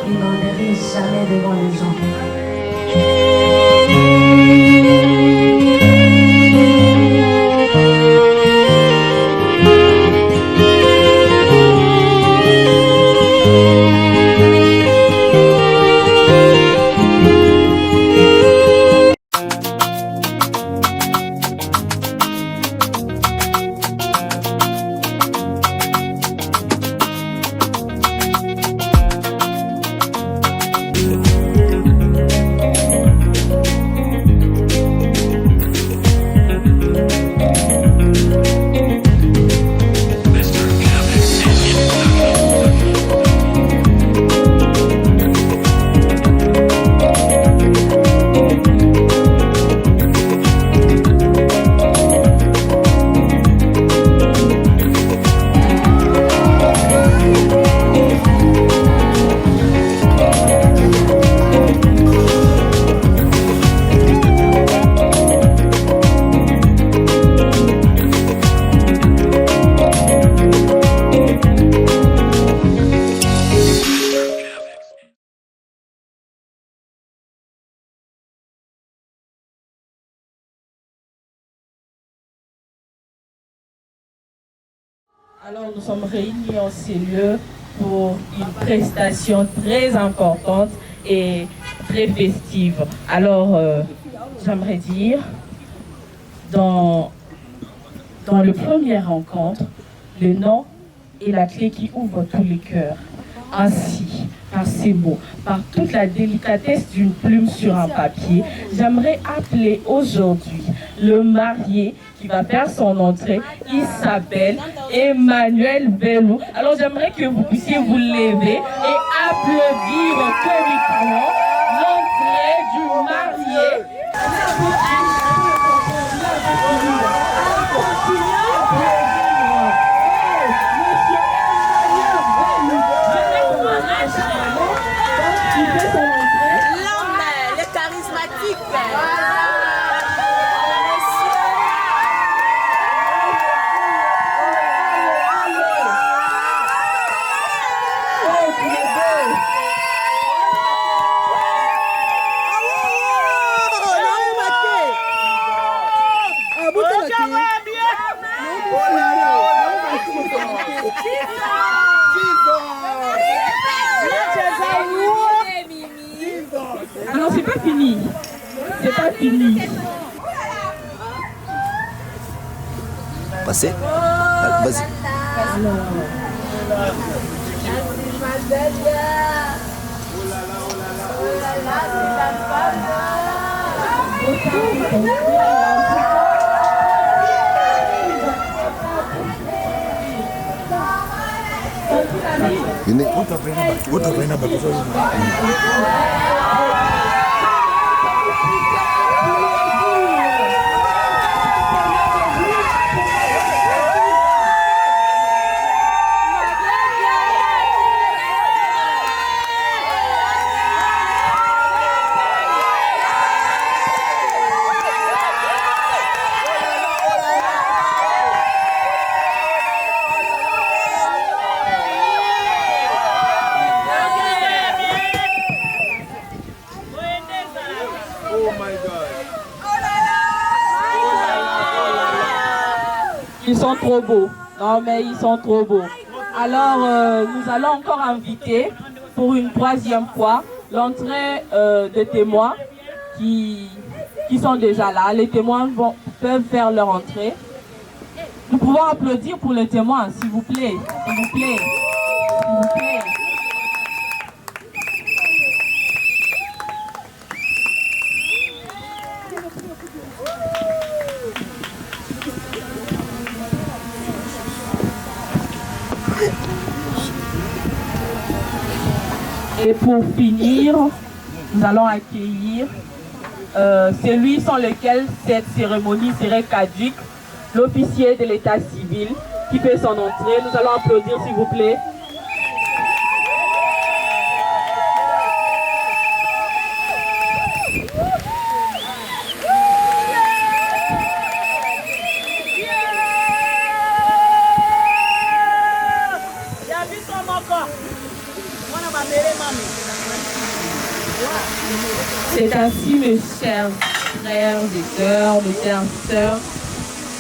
plus n'enterrez jamais devant les gens. Alors nous sommes réunis en ces lieux pour une prestation très importante et très festive. Alors j'aimerais dire, dans le premier rencontre, le nom est la clé qui ouvre tous les cœurs. Ainsi, par ces mots, par toute la délicatesse d'une plume sur un papier, j'aimerais appeler aujourd'hui le marié qui va faire son entrée. Il s'appelle Emmanuel Bellou. Alors j'aimerais que vous puissiez vous lever et applaudir comiquement l'entrée du marié. L'homme, le charismatique. Alors c'est pas fini. C'est pas fini. Passez. Vas-y. Ini udah pernah bagus. Ils sont trop beaux. Non mais ils sont trop beaux. Alors nous allons encore inviter pour une troisième fois l'entrée des témoins qui sont déjà là. Les témoins peuvent faire leur entrée. Nous pouvons applaudir pour les témoins, s'il vous plaît. S'il vous plaît. S'il vous plaît. Et pour finir, nous allons accueillir celui sans lequel cette cérémonie serait caduque, l'officier de l'état civil qui fait son entrée. Nous allons applaudir s'il vous plaît. Mwana babere mami. C'est ainsi, mes chers frères et sœurs, mes chères sœurs,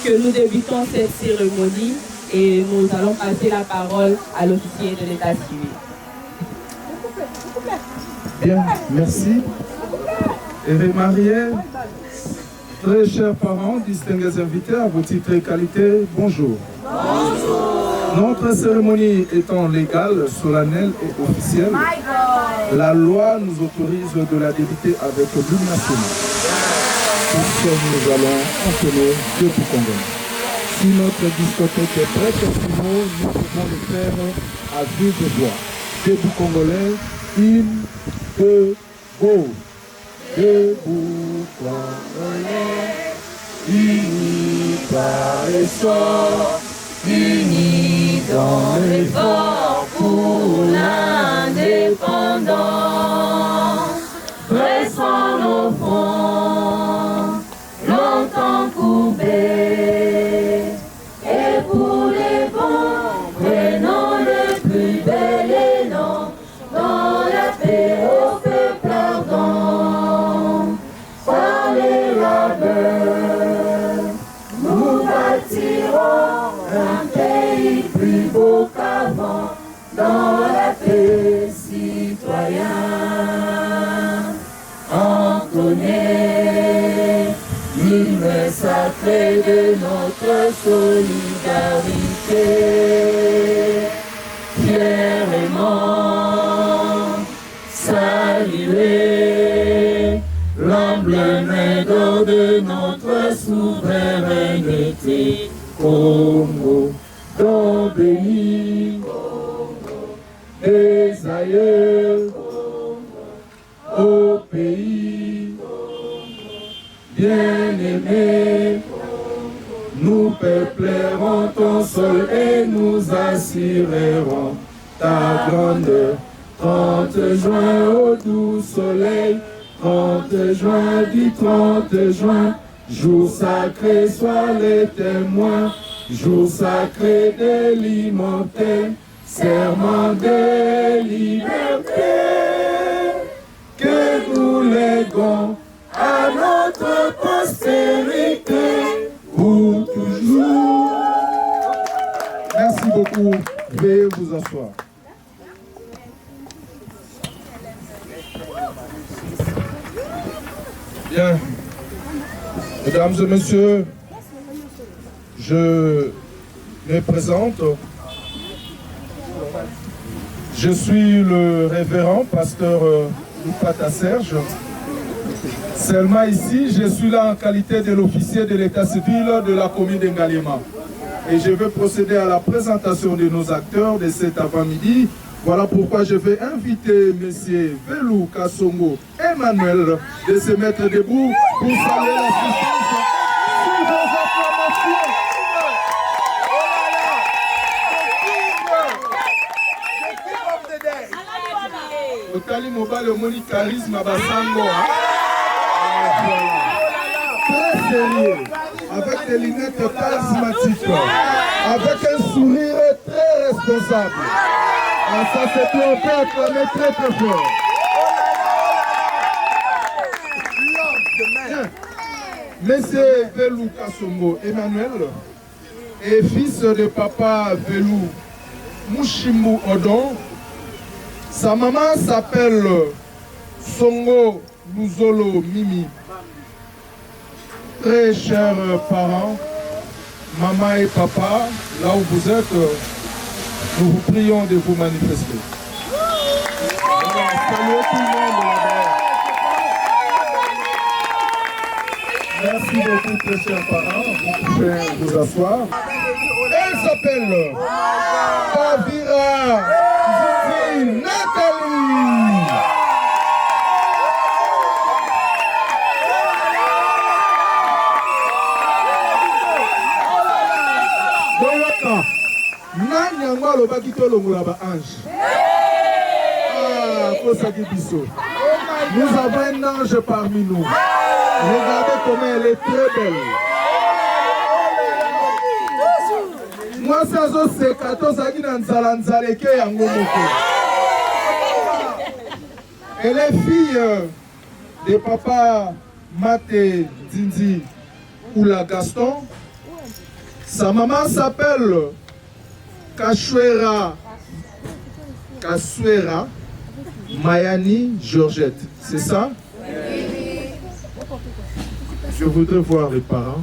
que nous débutons cette cérémonie et nous allons passer la parole à l'officier de l'état civil. Bien, merci. Eve Marie, très chers parents, distingués invités à vos titres et qualités, bonjour. Bonjour. Notre cérémonie étant légale, solennelle et officielle, la loi nous autorise de la débuter avec l'hymne national. Pour ce, nous allons entonner deux pour convaincre. Si notre discothèque est prête, nous pouvons le faire à vive voix. Debout congolais, hymne, deux, go. Debout congolais, unis par l'essor, unis dans l'effort pour l'indépendance. Dressons nos fronts, longtemps courbés, et pour les bons, prenons le plus bel élan dans la paix au peuple ardent. Par les labeurs, nous bâtirons un pays plus beau qu'avant, dans la paix citoyenne. Entonnez l'hymne sacré de notre solidarité, fièrement saluer l'emblème d'or de notre souveraineté. Congo, don béni des aïeux, au pays bien-aimé, nous peuplerons ton sol et nous assurerons ta grandeur. 30 juin au doux soleil, 30 juin du 30 juin, jour sacré, sois les témoins, jour sacré de l'immortel, serment de liberté, que nous léguons à notre postérité pour toujours. Merci beaucoup. Veuillez vous asseoir. Bien. Mesdames et messieurs, je me présente. Je suis le révérend pasteur Lupata Serge. Seulement ici, je suis là en qualité de l'officier de l'état civil de la commune d'Ngalema. Et je vais procéder à la présentation de nos acteurs de cet avant-midi. Voilà pourquoi je vais inviter M. Velou Kassongo Emmanuel de se mettre debout pour saluer l'assistance sur vos acclamations. Otali Mobile Moni Charisme Basango. Très sérieux, avec des lunettes charismatiques, avec un sourire très responsable. Ah, ça c'est bien, on peut acclamer très très fort. Monsieur Velou Kassongo Emmanuel est fils de papa Velou Mushimbu Odon. Sa maman s'appelle Songo Luzolo Mimi. Très chers parents, maman et papa, là où vous êtes, nous vous prions de vous manifester. Voilà, saluez tout le monde là-bas. Merci beaucoup, très chers parents. Vous pouvez vous asseoir. Elle s'appelle Pavira Ziti Nathalie. Nani yango alobaki tolongola ba ange. Ah, Kosaki Biso. Nous avons un ange parmi nous. Regardez comment elle est très belle. Moi, ça c'est 14 ans yango moko. Elle est fille de papa Maté Dindi Oula Gaston. Sa maman s'appelle Kasuera Mayani Georgette. C'est ça? Oui. Je voudrais voir les parents.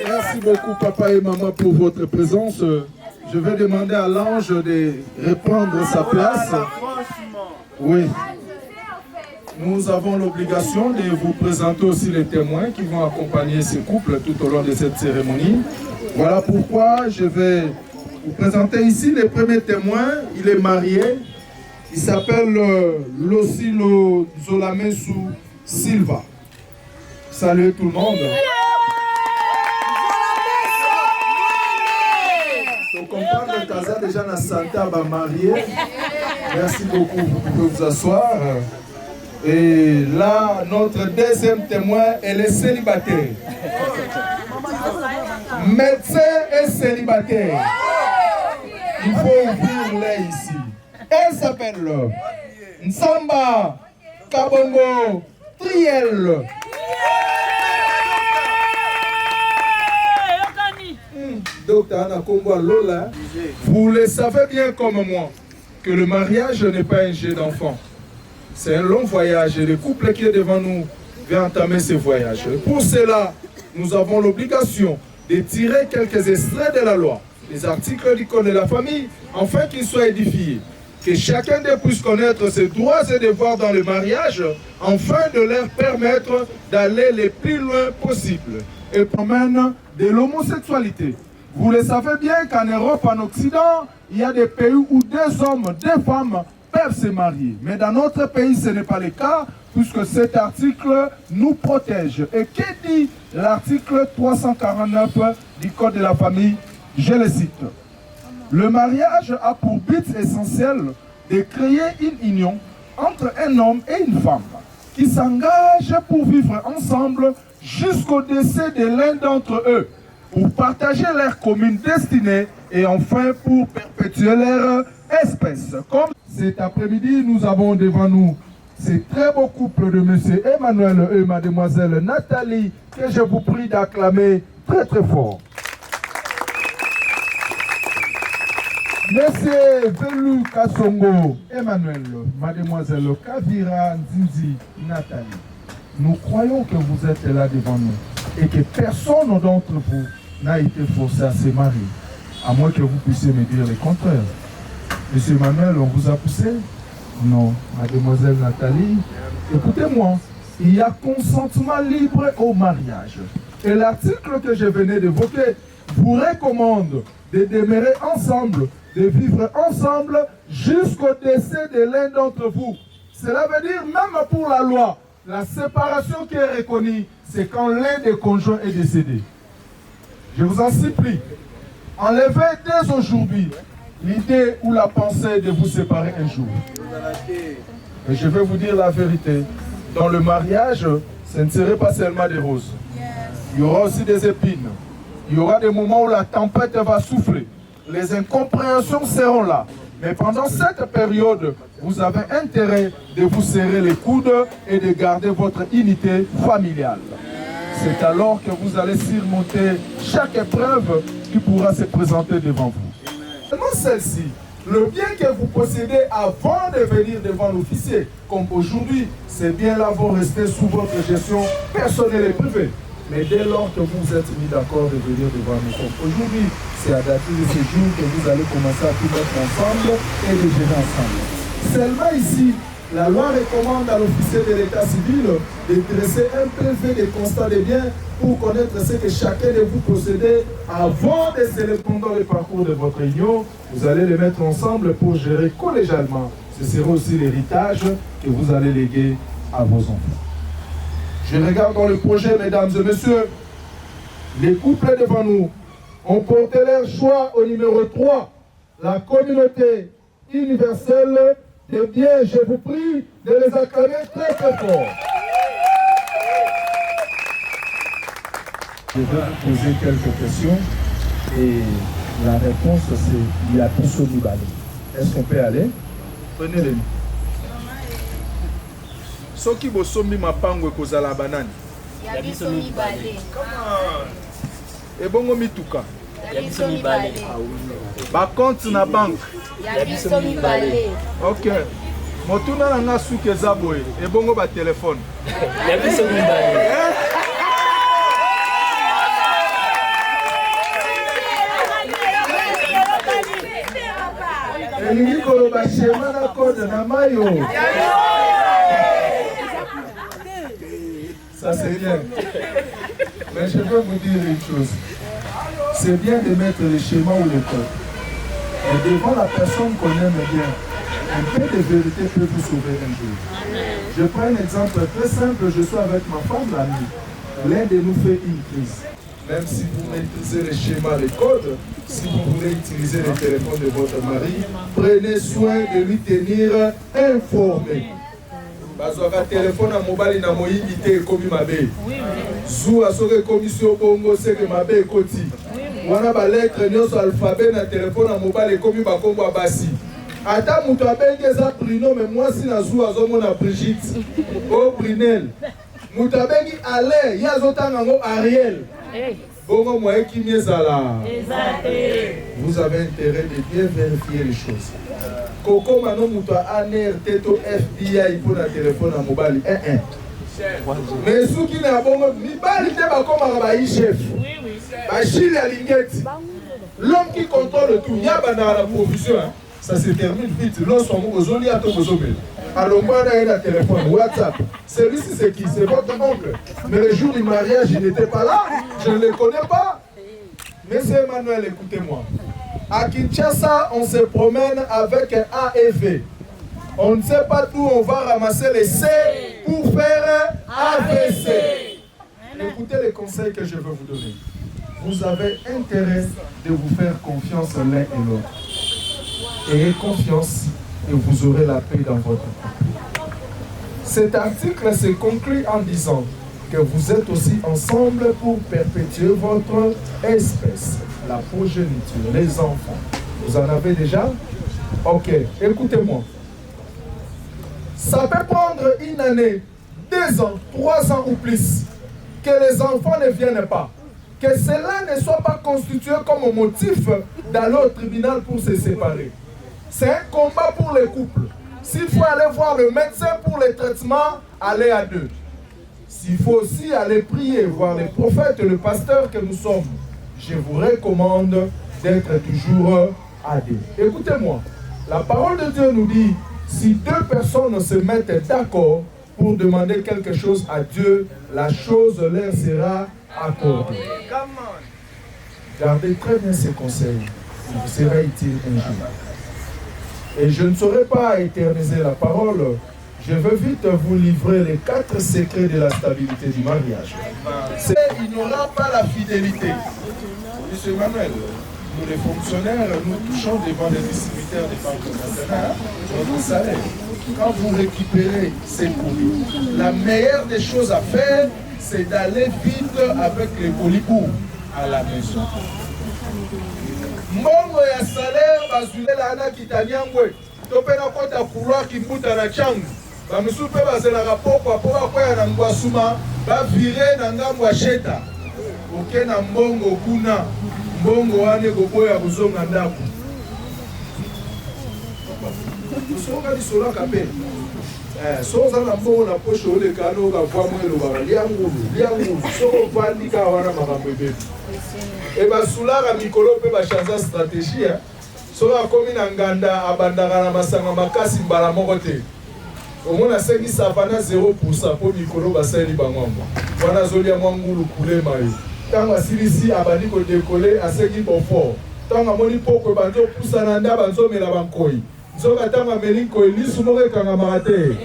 Merci beaucoup papa et maman pour votre présence. Je vais demander à l'ange de reprendre sa place. Oui. Nous avons l'obligation de vous présenter aussi les témoins qui vont accompagner ces couples tout au long de cette cérémonie. Voilà pourquoi je vais vous présenter ici le premier témoin. Il est marié. Il s'appelle Losilo Zolamesu Silva. Salut tout le monde. Donc on parle de Casa déjà dans Santa marié. Merci beaucoup. Vous pouvez vous asseoir. Et là, notre deuxième témoin, elle est célibataire. Médecin et célibataire. Il faut ouvrir l'œil ici. Elle s'appelle Nsamba Kabongo Triel. Docteur Anna Kombo Lola, vous le savez bien comme moi que le mariage n'est pas un jeu d'enfant. C'est un long voyage et le couple qui est devant nous vient entamer ce voyage. Pour cela, nous avons l'obligation de tirer quelques extraits de la loi, les articles du Code de la famille, afin qu'ils soient édifiés. Que chacun d'eux puisse connaître ses droits et devoirs dans le mariage, afin de leur permettre d'aller le plus loin possible. Et promène de l'homosexualité. Vous le savez bien qu'en Europe, en Occident, il y a des pays où deux hommes, deux femmes peuvent se marier. Mais dans notre pays, ce n'est pas le cas, puisque cet article nous protège. Et que dit l'article 349 du Code de la famille? Je le cite. Le mariage a pour but essentiel de créer une union entre un homme et une femme qui s'engagent pour vivre ensemble jusqu'au décès de l'un d'entre eux, pour partager leur commune destinée et enfin pour perpétuer leur espèce. Comme cet après-midi, nous avons devant nous ces très beaux couples de M. Emmanuel et Mademoiselle Nathalie, que je vous prie d'acclamer très très fort. Monsieur Velu Kassongo Emmanuel, Mademoiselle Kavira Nzinzi Nathalie, nous croyons que vous êtes là devant nous et que personne d'entre vous n'a été forcé à se marier, à moins que vous puissiez me dire le contraire. Monsieur Emmanuel, on vous a poussé? Non. Mademoiselle Nathalie, écoutez-moi, il y a consentement libre au mariage. Et l'article que je venais d'évoquer vous recommande de demeurer ensemble, de vivre ensemble jusqu'au décès de l'un d'entre vous. Cela veut dire, même pour la loi, la séparation qui est reconnue, c'est quand l'un des conjoints est décédé. Je vous en supplie, enlevez dès aujourd'hui l'idée ou la pensée de vous séparer un jour. Et je vais vous dire la vérité, dans le mariage, ce ne serait pas seulement des roses. Il y aura aussi des épines. Il y aura des moments où la tempête va souffler. Les incompréhensions seront là. Mais pendant cette période, vous avez intérêt de vous serrer les coudes et de garder votre unité familiale. C'est alors que vous allez surmonter chaque épreuve qui pourra se présenter devant vous. Seulement celle-ci, le bien que vous possédez avant de venir devant l'officier, comme aujourd'hui, ces biens-là vont rester sous votre gestion personnelle et privée. Mais dès lors que vous êtes mis d'accord de venir devant nous, aujourd'hui, c'est à dater de ce jour que vous allez commencer à tout mettre ensemble et de gérer ensemble. Seulement ici, la loi recommande à l'officier de l'état civil de dresser un PV de constat des biens pour connaître ce que chacun de vous possédez avant de sceller pendant le parcours de votre union. Vous allez les mettre ensemble pour gérer collégialement. Ce sera aussi l'héritage que vous allez léguer à vos enfants. Je regarde dans le projet, mesdames et messieurs, les couples devant nous ont porté leur choix au numéro 3, la communauté universelle des biens. Je vous prie de les acclamer très très fort. Je vais vous poser quelques questions et la réponse c'est il y a tout ce Est-ce qu'on peut aller? Prenez-les. Soki bosombi mapango ekozala banani. Yabiso mibale. Ebongo mituka. Yabiso mibale. Ba compte na banque. Yabiso mibale. OK. Motuna na nga suki eza boye. Ebongo ba téléphone. Yabiso mibale. Elingi koloba schéma na code na mayo. Ça c'est bien. Mais je veux vous dire une chose. C'est bien de mettre le schéma ou le code. Et devant la personne qu'on aime bien, un peu de vérité peut vous sauver un jour. Je prends un exemple très simple. Je suis avec ma femme, l'ami. L'un de nous fait une crise. Même si vous maîtrisez les schémas, les codes, si vous voulez utiliser le téléphone de votre mari, prenez soin de lui tenir informé. Bazwaka téléphone à mobile na moyibité komi mabe. Zou asoke commission bongo seke mabe koti. Wana ba lettre nyonso alphabet na téléphone à mobile komi ba kombo basi. Ata muto abenge za Bruno mais moi si na zou azomona Brigitte. Oh Brunel. Muto abengi Ale, ya azotanga ngo Ariel. Bongo moye ki miezala. Vous avez intérêt de bien vérifier les choses. Koko mano muto ANRT to FBI pour la téléphone à mobile 1-1. Mais ceux qui n'a bongo mibali te bakoma ba chef. Ba chili à lingeti. L'homme qui contrôle tout, ya bana la provision. Ça se termine vite. Lorsqu'on vous ozoli à tout ozobel. Alors moi on a un téléphone WhatsApp. Celui-ci c'est qui? C'est votre oncle. Mais le jour du mariage il n'était pas là. Je ne le connais pas. Monsieur Emmanuel, écoutez-moi. À Kinshasa, on se promène avec un A et V. On ne sait pas d'où on va ramasser les C pour faire AVC. Écoutez les conseils que je veux vous donner. Vous avez intérêt de vous faire confiance l'un et l'autre. Ayez confiance et vous aurez la paix dans votre couple. Cet article se conclut en disant que vous êtes aussi ensemble pour perpétuer votre espèce, la progéniture, les enfants. Vous en avez déjà? Ok, écoutez-moi. Ça peut prendre une année, 2 ans, 3 ans ou plus, que les enfants ne viennent pas. Que cela ne soit pas constitué comme motif d'aller au tribunal pour se séparer. C'est un combat pour les couples. S'il faut aller voir le médecin pour les traitements, allez à 2. S'il faut aussi aller prier, voir les prophètes et le pasteur que nous sommes, je vous recommande d'être toujours à 2. Écoutez-moi, la parole de Dieu nous dit, si 2 personnes se mettent d'accord pour demander quelque chose à Dieu, la chose leur sera accordée. Gardez très bien ces conseils, il vous sera utile un jour. Et je ne saurais pas éterniser la parole. Je veux vite vous livrer les 4 secrets de la stabilité du mariage. Il n'y aura pas la fidélité. Monsieur Emmanuel, nous les fonctionnaires, nous touchons devant les distributeurs des banques nationales notre salaire. Quand vous récupérez ces produits, la meilleure des choses à faire, c'est d'aller vite avec les colibous à la maison. Mbongo ya salaire bazulela ana kitanyangwe topena kota couloir kimbuta na changu bamisu pe bazelaka pokwa po bakwea na ngwasuma bavire na ngambo ya sheta oke na mbongo kuna mbongo wane koboya kozonga ndako soka lisolaka pe soza na mbongo na posho oleka ano okavwa mwelobaka liangulu soko vandika wana makambo ebebe ebasulaka mikolo mpe bachanza stratégie soki akomi na nganda abandaka na masanga makasi mbala moko te omona asengi savana 0% mpo mikolo basaleli bangwangwa wana azolia mwa ngulu kulema yo ntango asilisi abandi kodekole asengi confort ntango amoni poko ebandi opusana nde abanzomela bankoi nzoka ntango ameli nkoi lisu moko ekangamaka te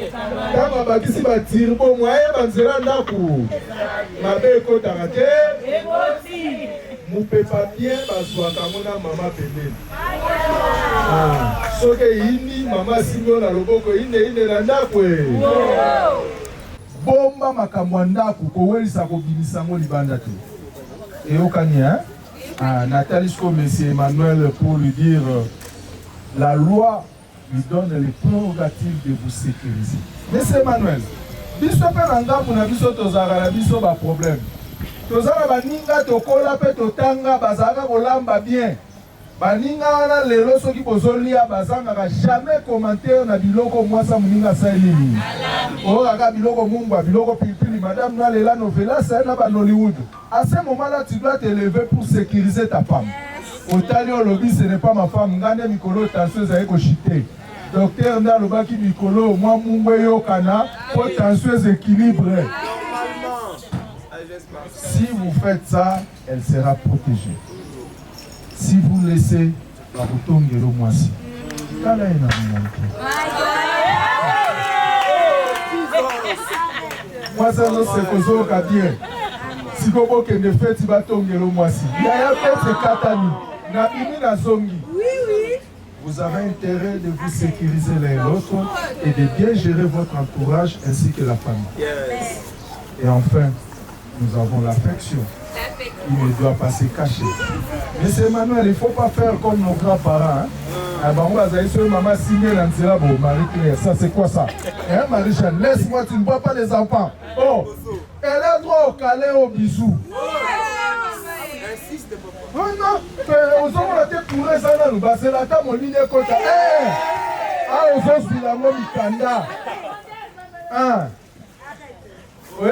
ntango abakisi batiri bomo ayeba nzela ndako mabe ekotaka te mupepa bien bazwaka ngo na mama pembeni soki eyini mama asimbi yo na loboko ine na ndako bomba makambo ya ndako kowelisa kobimisa ngo libanda te eyokani natali siko monsieur Emmanuel pour lui dire la loi lui donne les prérogatives de vous sécuriser. Monsieur Emmanuel, biso pe na ngambu na biso tozala na biso ba problème. Tozala baninga tokola pe totanga bazaka kolamba bien. Baninga wana lelo soki bozolia bazanga jamais commentaire na biloko mwasa muninga saini. Oh aka biloko mungwa biloko pilipili madame na lela novela ça na ba Hollywood. À ce moment-là tu dois te lever pour sécuriser ta femme. Otali olobi ce n'est pas ma femme ngane mikolo tension za eko chité. Docteur Ndalobaki Mikolo, moi Mungweyo Kana, potentiel équilibre. Si vous faites ça, elle sera protégée. Si vous laissez la bouton de l'Omoisi, moi ça non c'est Kozo Kabien. Si vous voulez que ne faites pas tomber l'Omoisi, il y a un peu de Katani, na imi na zongi. Vous avez intérêt de vous sécuriser l'un et l'autre et de bien gérer votre entourage ainsi que la famille. Yes. Et enfin, nous avons l'affection. Il ne doit pas se cacher. Monsieur Emmanuel, il ne faut pas faire comme nos grands-parents. Maman signé l'anzela pour Marie-Claire. Ça, c'est quoi ça? Hein, Marie-Jeanne, laisse-moi, tu ne vois pas les enfants. Oh, elle a droit au câlin, au bisou. Non, non, aux hommes, on a été tourés, ça, nous, c'est la table, on ligne côté. Ah, aux hommes, c'est la mort, Mikanda. Ah, oui,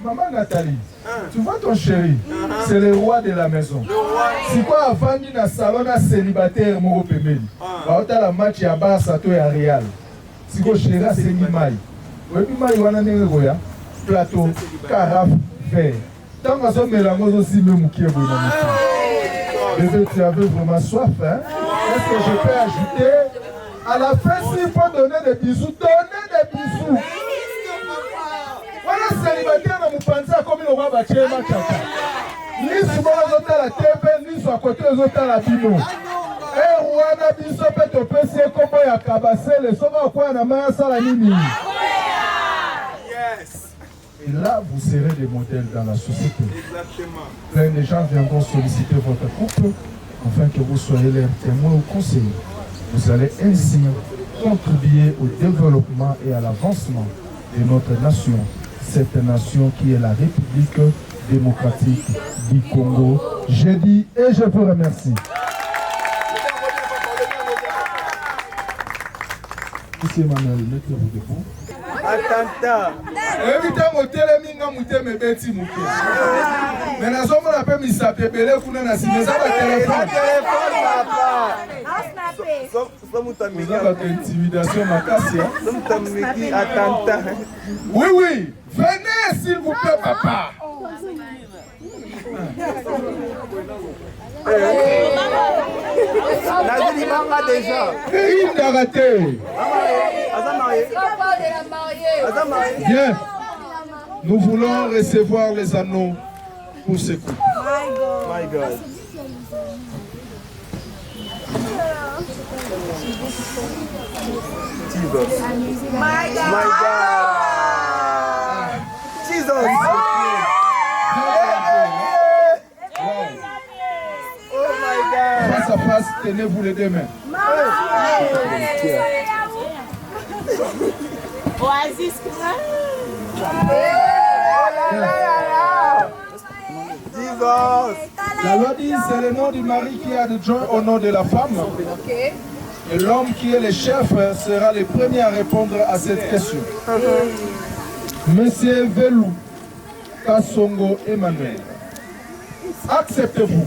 maman Nathalie, tu vois ton chéri, c'est le roi de la maison. C'est quoi avant dans le salon célibataire, mon pemeli? Bah, la match à Barça, toi, à Real. C'est quoi, chéri, c'est Nimaï. Oui, Nimaï, on a un plateau, carafe, verre. Tant que ça mélange aussi même qui est bon. Bébé, tu avais vraiment soif, hein? Est-ce que je peux ajouter? À la fin, s'il faut donner des bisous, donnez des bisous. Voilà, célibataire, on vous pense comme il aura battu un match. Ni souvent les autres à la TV, ni sur à côté les autres à la bino. Et Rwanda, biso peut te passer comme il y a cabassé, les sauveurs quoi, on a mis ça la nini. Yes. Et là, vous serez des modèles dans la société. Exactement. Plein de gens viendront solliciter votre couple afin que vous soyez leurs témoins ou conseillers. Vous allez ainsi contribuer au développement et à l'avancement de notre nation. Cette nation qui est la République démocratique du Congo. Je dis et je vous remercie. Monsieur Emmanuel, mettez-vous debout. Attentat. Évitez mon téléminga mouté me bêti mouté. Mais nous sommes la paix mis à pébélé pour nous nasser. Nous avons le téléphone. Nous avons l'intimidation ma casse. Attentat. Oui, oui. Venez s'il vous plaît, papa. Déjà. Il a raté. Bien. Nous voulons recevoir les anneaux pour ce coup. My God. Jesus. My God. Jesus. Oh my God. Face à face, tenez-vous les deux mains. Oasis. Jesus. La loi dit c'est le nom du mari qui a de joie au nom de la femme. Et l'homme qui est le chef sera le premier à répondre à cette question. Monsieur Velou Kassongo Emmanuel, acceptez-vous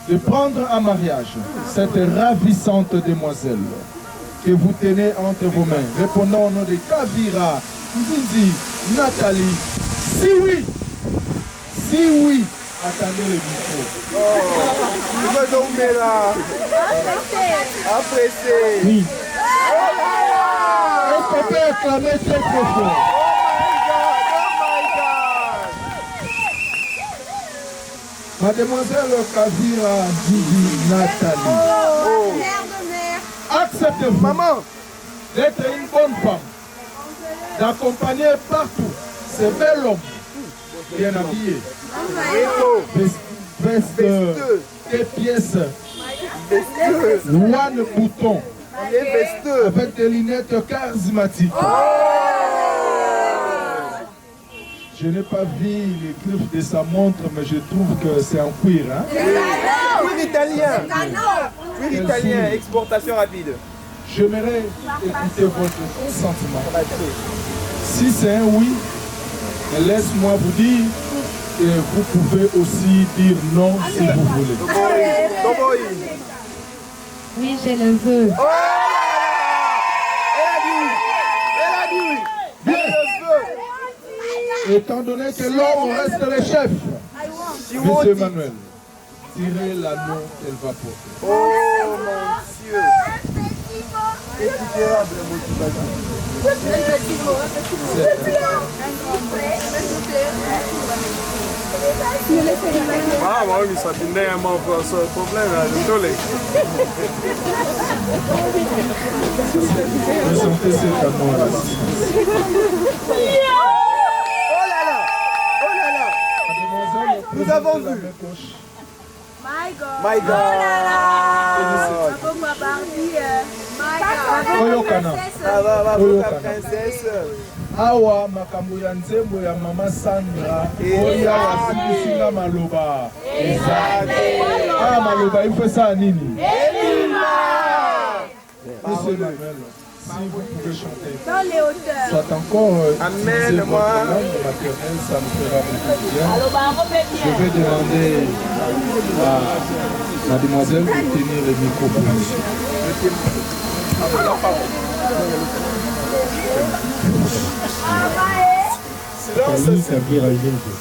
de prendre en mariage cette ravissante demoiselle que vous tenez entre vos mains, répondant au nom de Kavira, Ndindi, Nathalie? Si oui, attendez le micro. Apprécié. Oui. Est-ce qu'on peut acclamer très très fort? Mademoiselle Kavira, Ndindi, Nathalie. Acceptez-vous, maman, d'être une bonne femme, d'accompagner partout ce bel homme bien habillé, veste des pièces vesteux. Juan Bouton. Il est vesteux. Avec des lunettes charismatiques. Je n'ai pas vu les griffes de sa montre, mais je trouve que c'est en cuir. Hein? Cuir italien. Cuir italien, exportation rapide. J'aimerais écouter votre sentiment. Si c'est un oui, laisse-moi vous dire, et vous pouvez aussi dire non si vous voulez. Oui, je le veux. Oh là là! Elle a dit oui. Elle a dit oui. Elle le veut. Étant donné que l'homme reste le chef, Monsieur Emmanuel, tirez l'anneau qu'elle va porter. Oh mon Dieu. Écoutez-la, Ah, ma oui, ça tenait un mot pour ce problème, désolé. Ressentez cet amour. Oh là là! Oh là là! Mademoiselle, Nous avons la vu. main gauche. My God. My God! Oyokana. Bravo, la princesse. Awa makambo ya nzembo ya mama Sandra oya wasikisinga maloba ezali. Ah, maloba il ça nini? Monsieur Emmanuel, si vous pouvez chanter, Dans les hauteurs. soit encore utiliser Amène-moi. votre langue maternelle, ça me fera beaucoup de bien. Je vais demander à mademoiselle de tenir le micro pour monsieur. Famille Kabir Nzinzi.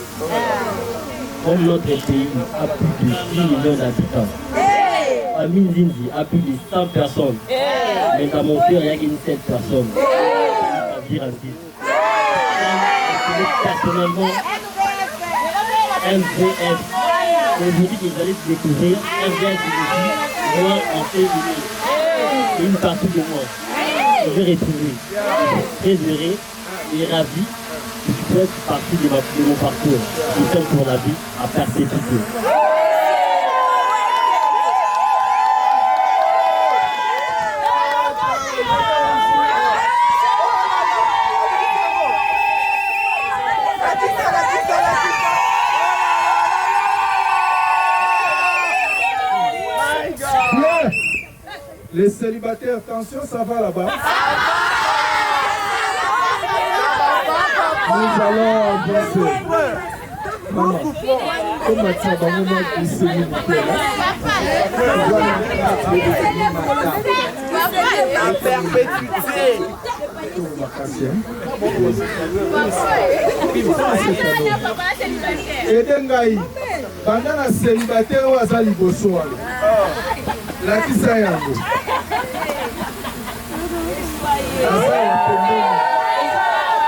Comme notre pays a plus de 10 millions d'habitants, Famille Nzinzi a plus de 100 personnes. Mais dans mon cœur, il n'y a qu'une seule personne. Kabir Nzinzi. Personnellement, MVF. Aujourd'hui, vous allez découvrir MVF signifie moi en féminin. C'est une partie de moi. Je vais retrouver. Très heureux et ravi. Je suis fait partie de mon parcours. Nous sommes pour la vie à perpétuité. Bien. Les célibataires, attention, ça va là-bas. Nous allons avancer. Maman, comment tu vas vraiment glisser une La perpétuité. Edengai, pendant la célibataire ou aza liboso wana. Lakisa yango. Aza ya pembeni.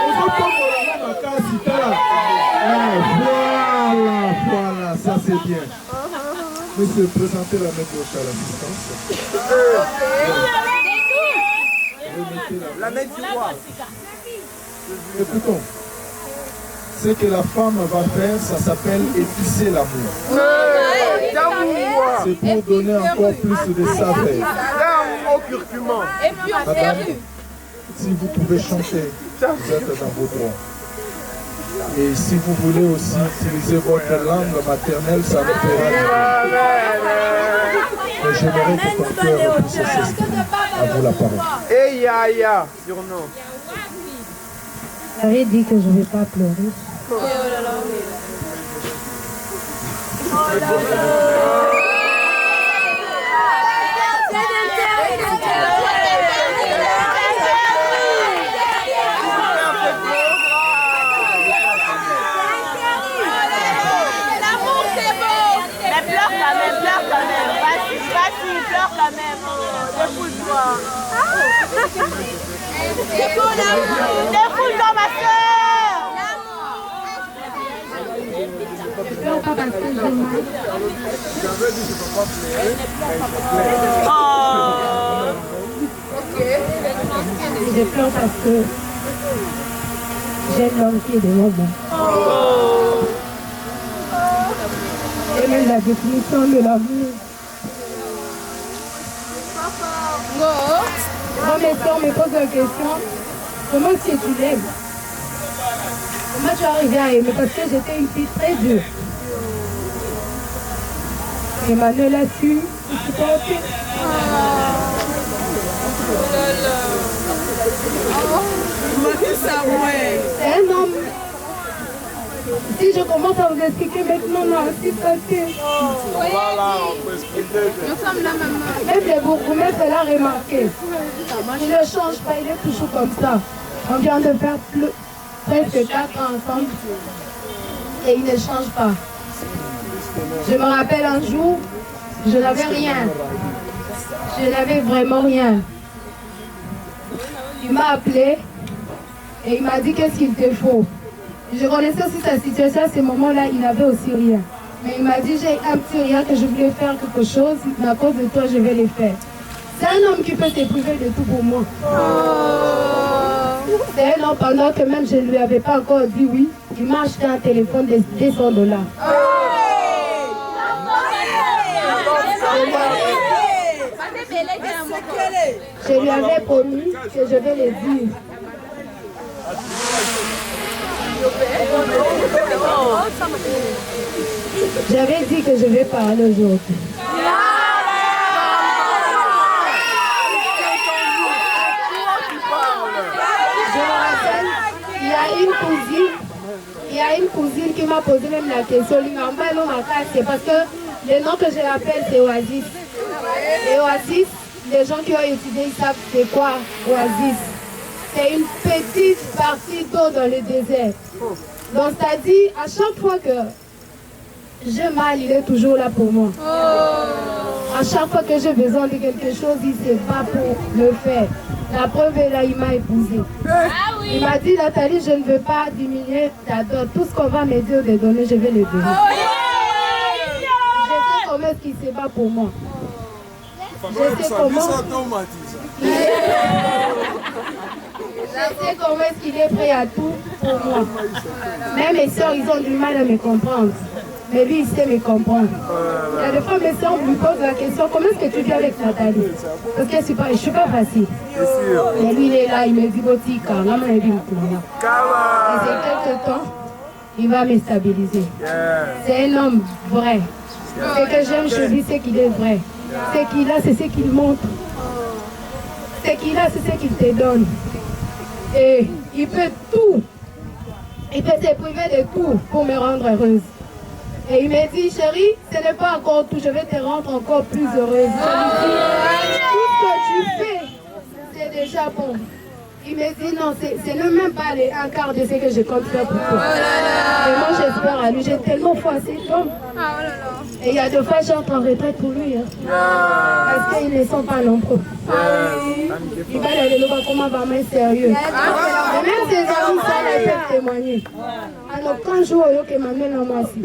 Ozotombola makasi tala. Voilà, ça c'est bien. Monsieur, présentez la main gauche à l'assistance. La main du roi. Écoutons. Ce que la femme va faire, ça s'appelle épicer l'amour. C'est pour donner encore plus de saveur. Au curcuma. Madame, si vous pouvez chanter, vous êtes dans vos droits. Et si vous voulez aussi utiliser votre langue maternelle, ça me fera du bien. Mais j'aimerais que ton cœur puisse s'exprimer. À vous la parole. Et Yaya, surnom. J'avais dit que je ne vais pas pleurer. L'amour c'est beau. Mais pleure quand même, Vas-y, pleure quand même. Défoule-toi. Défoule-toi, ma soeur. Je pleure pas parce que j'ai mal. Je pleure parce que j'ai l'homme qui est devant moi. Et même la définition de l'amour, Quand mes soeurs me posent la question, comment est-ce que tu l'aimes? Comment tu es arrivée à aimer? Parce que j'étais une fille très dure. Emmanuel a su supporter. C'est un homme. Si je commence à vous expliquer maintenant, non, c'est passé. Voilà, on peut expliquer. Même les bourgmestres l'a remarqué. Il ne change pas, il est toujours comme ça. On vient de faire presque 4 ans ensemble et il ne change pas. Je me rappelle un jour, je n'avais rien. Je n'avais vraiment rien. Il m'a appelé et il m'a dit qu'est-ce qu'il te faut. Je connaissais aussi sa situation à ce moment-là, il n'avait aussi rien. Mais il m'a dit j'ai un petit rien que je voulais faire quelque chose, mais à cause de toi je vais le faire. C'est un homme qui peut s'éprouver de tout pour moi. C'est un homme pendant que même je ne lui avais pas encore dit oui, il m'a acheté un téléphone de 200 $. Je lui avais promis que je vais le dire. J'avais dit que je vais parler aujourd'hui. Je me rappelle, il y a une cousine qui m'a posé même la question. C'est parce que le nom que je l'appelle c'est Oasis. Et Oasis, les gens qui ont étudié, ils savent c'est quoi Oasis. C'est une petite partie d'eau dans le désert. Donc c'est-à-dire, à chaque fois que j'ai mal, il est toujours là pour moi. À chaque fois que j'ai besoin de quelque chose, il se bat pour le faire. La preuve est là, il m'a épousée. Il m'a dit, Nathalie, je ne veux pas diminuer ta dot. Tout ce qu'on va me dire de donner, je vais le donner. Je sais comment est-ce qu'il se bat pour moi. Je sais comment est-ce qu'il est prêt à tout pour moi. Même mes soeurs, ils ont du mal à me comprendre. Mais lui, il sait me comprendre. Il y a des fois, mes soeurs me posent la question, comment est-ce que tu vis avec Nathalie? Parce que je ne suis pas facile. Mais lui, il est là, il me dit, Boti, car là, je vis et c'est quelque temps, il va me stabiliser. C'est un homme vrai. Ce que j'aime chez lui, c'est qu'il est vrai. Ce qu'il a, c'est ce qu'il montre. Ce qu'il a, c'est ce qu'il te donne. Et il peut tout. Il peut se priver de tout pour me rendre heureuse. Et il m'a dit, chérie, ce n'est pas encore tout, je vais te rendre encore plus heureuse. Je lui dis, tout ce que tu fais, c'est déjà bon. Il m'a dit, non, ce n'est même pas un quart de ce que je compte faire pour toi. Et moi, j'espère à lui, j'ai tellement foi à cet homme. Et il y a des fois, j'entre en retraite pour lui. Parce qu'ils ne sont pas nombreux. Il va aller le voir comment va mettre sérieux. Et même ses amis, ça, ils peuvent témoigner. Alors, quand je vois Emmanuel Namassi,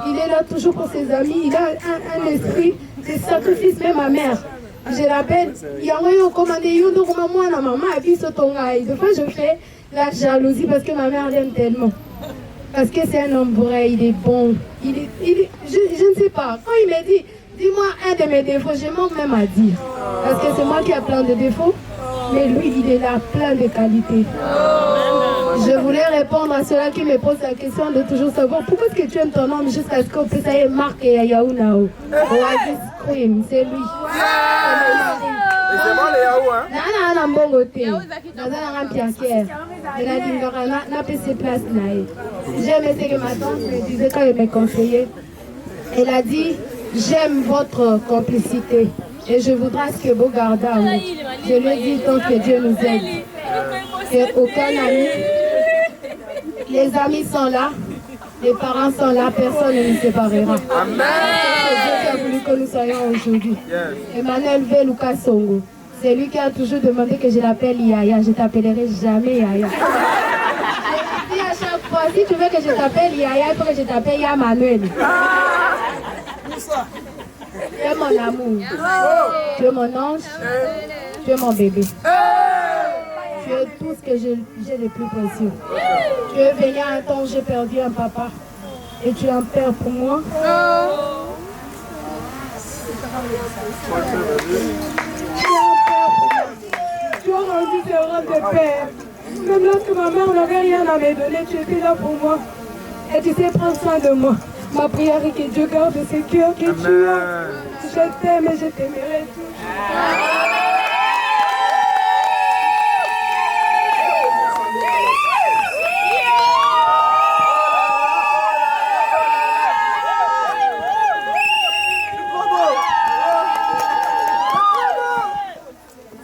il est là toujours pour ses amis. Il a un esprit de sacrifice, même ma mère. Je l'appelle, il y a un commandé, maman a vu ce tongaï. Des fois, je fais la jalousie parce que ma mère l'aime tellement. Parce que c'est un homme vrai, il est bon. Je ne sais pas. Quand il me dit, dis-moi un de mes défauts, je manque même à dire. Parce que c'est moi qui ai plein de défauts. Mais lui, il est là, plein de qualités. Je voulais répondre à ceux-là qui me posent la question de toujours savoir pourquoi est-ce que tu aimes ton homme jusqu'à ce qu'on puisse aller marquer Yayaou Nao. Oasis Cream, c'est lui. Et c'est moi les Yahoo, hein? Nana Mbongote, Nana Pierre, n'a pas ses places là. J'aime ce que ma tante me disait quand elle me conseillait. Elle a dit, j'aime votre complicité et je voudrais ce que vous gardez à vous. Je lui ai dit tant que Dieu nous aide. Et aucun ami, les amis sont là, les parents sont là, personne ne nous séparera. Amen. C'est Dieu qui a voulu que nous soyons aujourd'hui. Emmanuel V. Lucas Songo, c'est lui qui a toujours demandé que je l'appelle Yaya. Je ne t'appellerai jamais Yaya. Je dis à chaque fois, si tu veux que je t'appelle Yaya, il faut que je t'appelle Yamanuel. Tu es mon amour, tu es mon ange, tu es mon bébé. Tu es tout ce que j'ai de plus précieux. Tu es venu à un temps où j'ai perdu un papa. Et tu es un père pour moi. Tu es un Père. Même lorsque ma mère n'avait rien à me donner, tu étais là pour moi. Et tu sais prendre soin de moi. Ma prière est que Dieu garde ce cœur que tu as. Je t'aime et je t'aimerai toujours.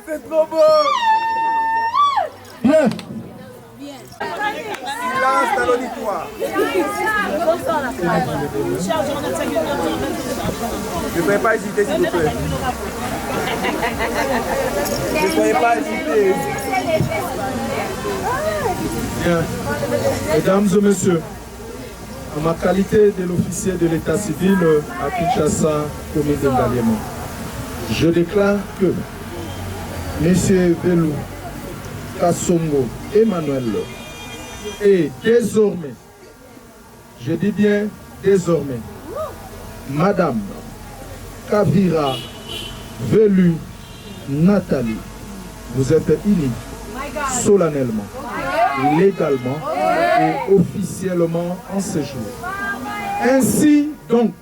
C'est trop beau. Bien. Silence dans l'auditoire. Ne soyez pas hésiter, s'il vous plaît. Ne soyez pas hésiter. Bien. Mesdames et messieurs, en ma qualité de l'officier de l'état civil à Kinshasa, commune de Ngaliema, je déclare que M. Velou Kassongo Emmanuel est désormais, je dis bien désormais, Madame Kavira Velou Nathalie, vous êtes unis solennellement, légalement et officiellement en ce jour. Ainsi donc,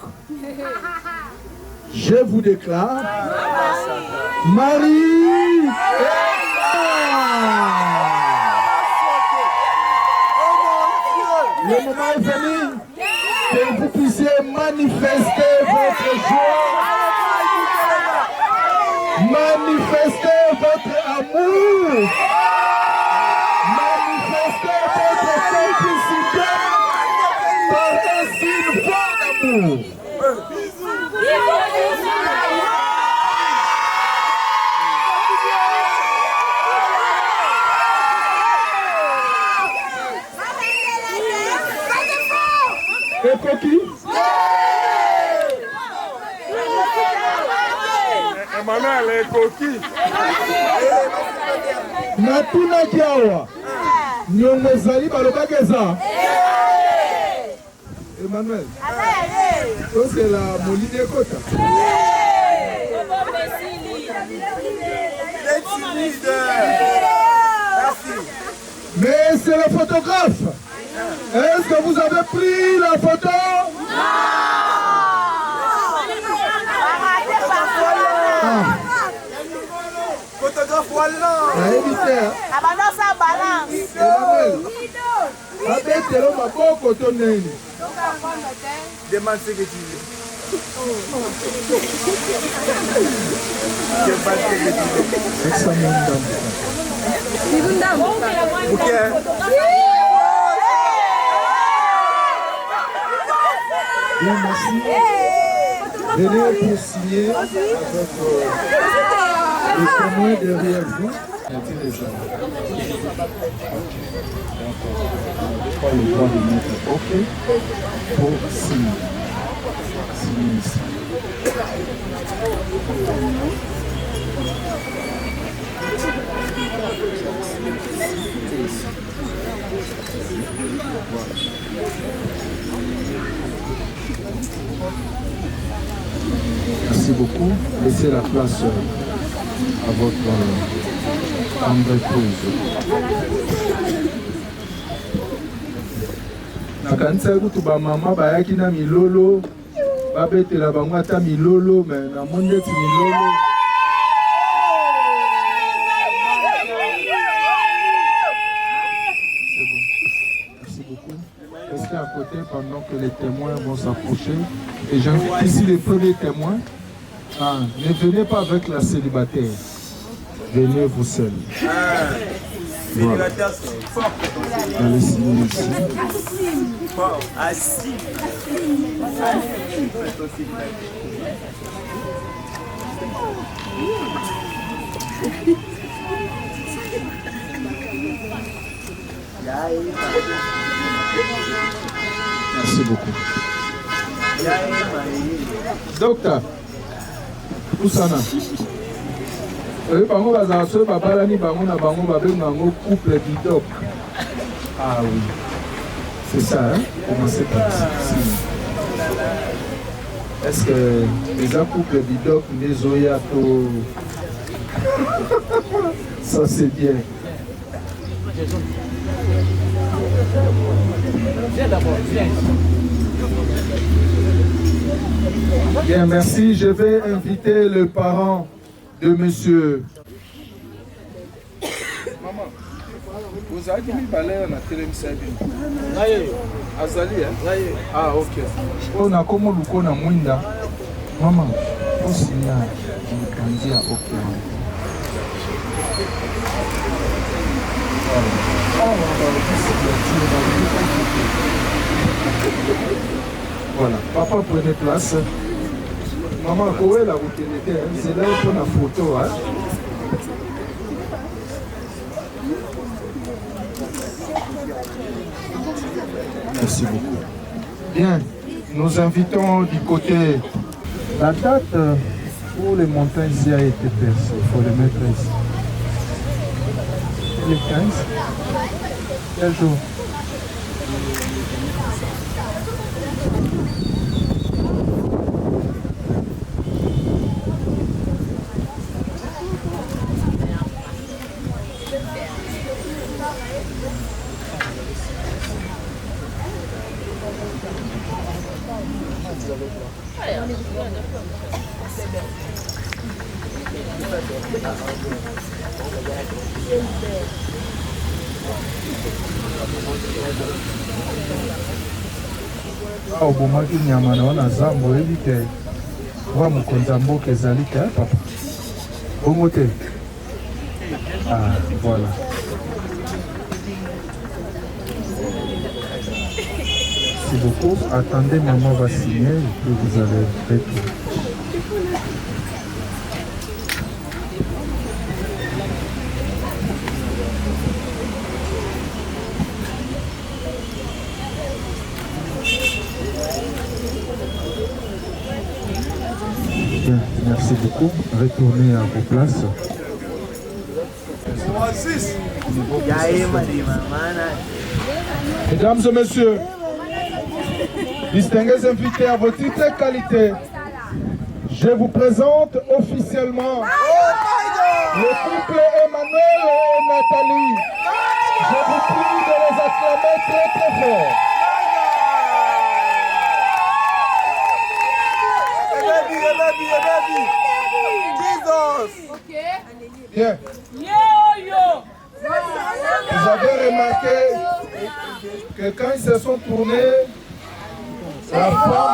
je vous déclare Marie. Le moment est venu que vous puissiez manifester votre joie, manifester votre amour, manifester votre complicité par un signe fort d'amour. Et coquille? Emmanuel est coquille. Natuna Kiawa. Nyongo Zali Balobageza. Emmanuel. Ça c'est la Moli de Kota. Mais c'est le photographe. Est-ce que vous avez pris la photo? Photographe Wallan. Emmanuel. Abetelo maboko toneni. Demande ce que tu veux. Demande ce que tu veux. Ok. Bien, merci. Venez pour signer avec les témoins derrière vous. Mettez les gens. Pas le droit de mettre OK pour signer. Signer ici. Merci beaucoup. Laissez la place à votre tendre épouse. Nakanisa kutu ba mama bayaki na milolo babetela bango ata milolo mais na monde ti milolo. C'est bon. Merci beaucoup. Restez à côté pendant que les témoins vont s'approcher. Et j'invite ici les premiers témoins. Ne venez pas avec la célibataire. Venez vous seul. Voilà. Allez signer ici. Assis. Merci beaucoup. Docteur, Oussana. Bango bazala babalani bango na bango babengango couple bidoc. Ah oui. C'est ça, hein? Commencez par ici. Est-ce que les couple bidoc les oyato ça c'est bien. Bien, merci. Je vais inviter le parent de monsieur. Maman, vous avez mis balai na télémissaire. Azali, hein? Ah, ok. On a comme le con à Mwinda. Maman, on signale. On dit à ok. Voilà, papa prenez place. Maman, où est la route? C'est là pour la photo. Hein? Merci beaucoup. Bien, nous invitons du côté. La date pour les montagnes a été percée. Il faut le mettre ici. Le 15. Quel jour? Obomaki nyama na wana zambo oyebi ke wa mokonzi ya mboka ezali te papa bongo te. Ah, voilà. Merci beaucoup. Attendez, maman va signer et puis vous allez retourner. Bien, merci beaucoup. Retournez à vos places. Mesdames et messieurs, distingués invités à vos titres et qualités, je vous présente officiellement le couple Emmanuel et Nathalie. Je vous prie de les acclamer très très fort. Bien. Vous avez remarqué que quand ils se sont tournés, la femme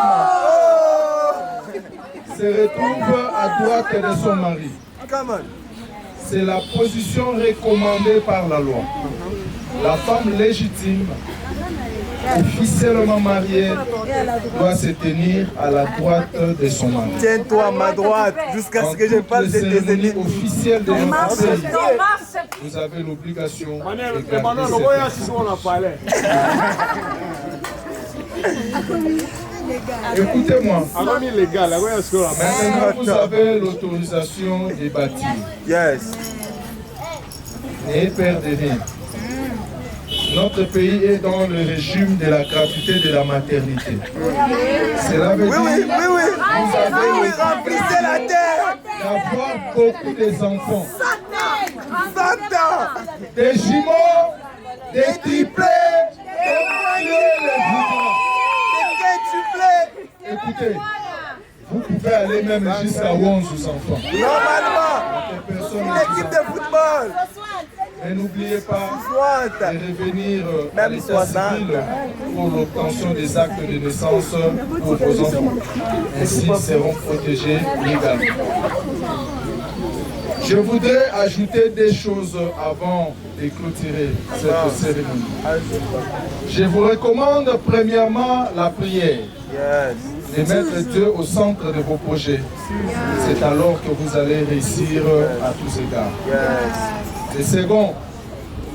se retrouve à droite de son mari. C'est la position recommandée par la loi. La femme légitime, officiellement mariée, doit se tenir à la droite de son mari. Tiens-toi à ma droite jusqu'à ce que je passe de tes ennemis. Officielle de notre pays, vous avez l'obligation de garder Écoutez-moi. Maintenant, vous avez l'autorisation de bâtir. Yes. N'ayez peur de rien. Notre pays est dans le régime de la gratuité de la maternité. Cela veut dire Vous avez remplissez la terre d'avoir beaucoup d'enfants. 100 ans. Des jumeaux, des triplés, écoutez, vous pouvez aller même jusqu'à 11 enfants. Normalement, une équipe de football. Mais n'oubliez pas de revenir à l'état civil pour l'obtention des actes de naissance pour vos enfants. Ainsi, ils seront protégés légalement. Je voudrais ajouter des choses avant de clôturer cette cérémonie. Je vous recommande premièrement la prière. De mettre Dieu au centre de vos projets. C'est alors que vous allez réussir à tous égards. Le second,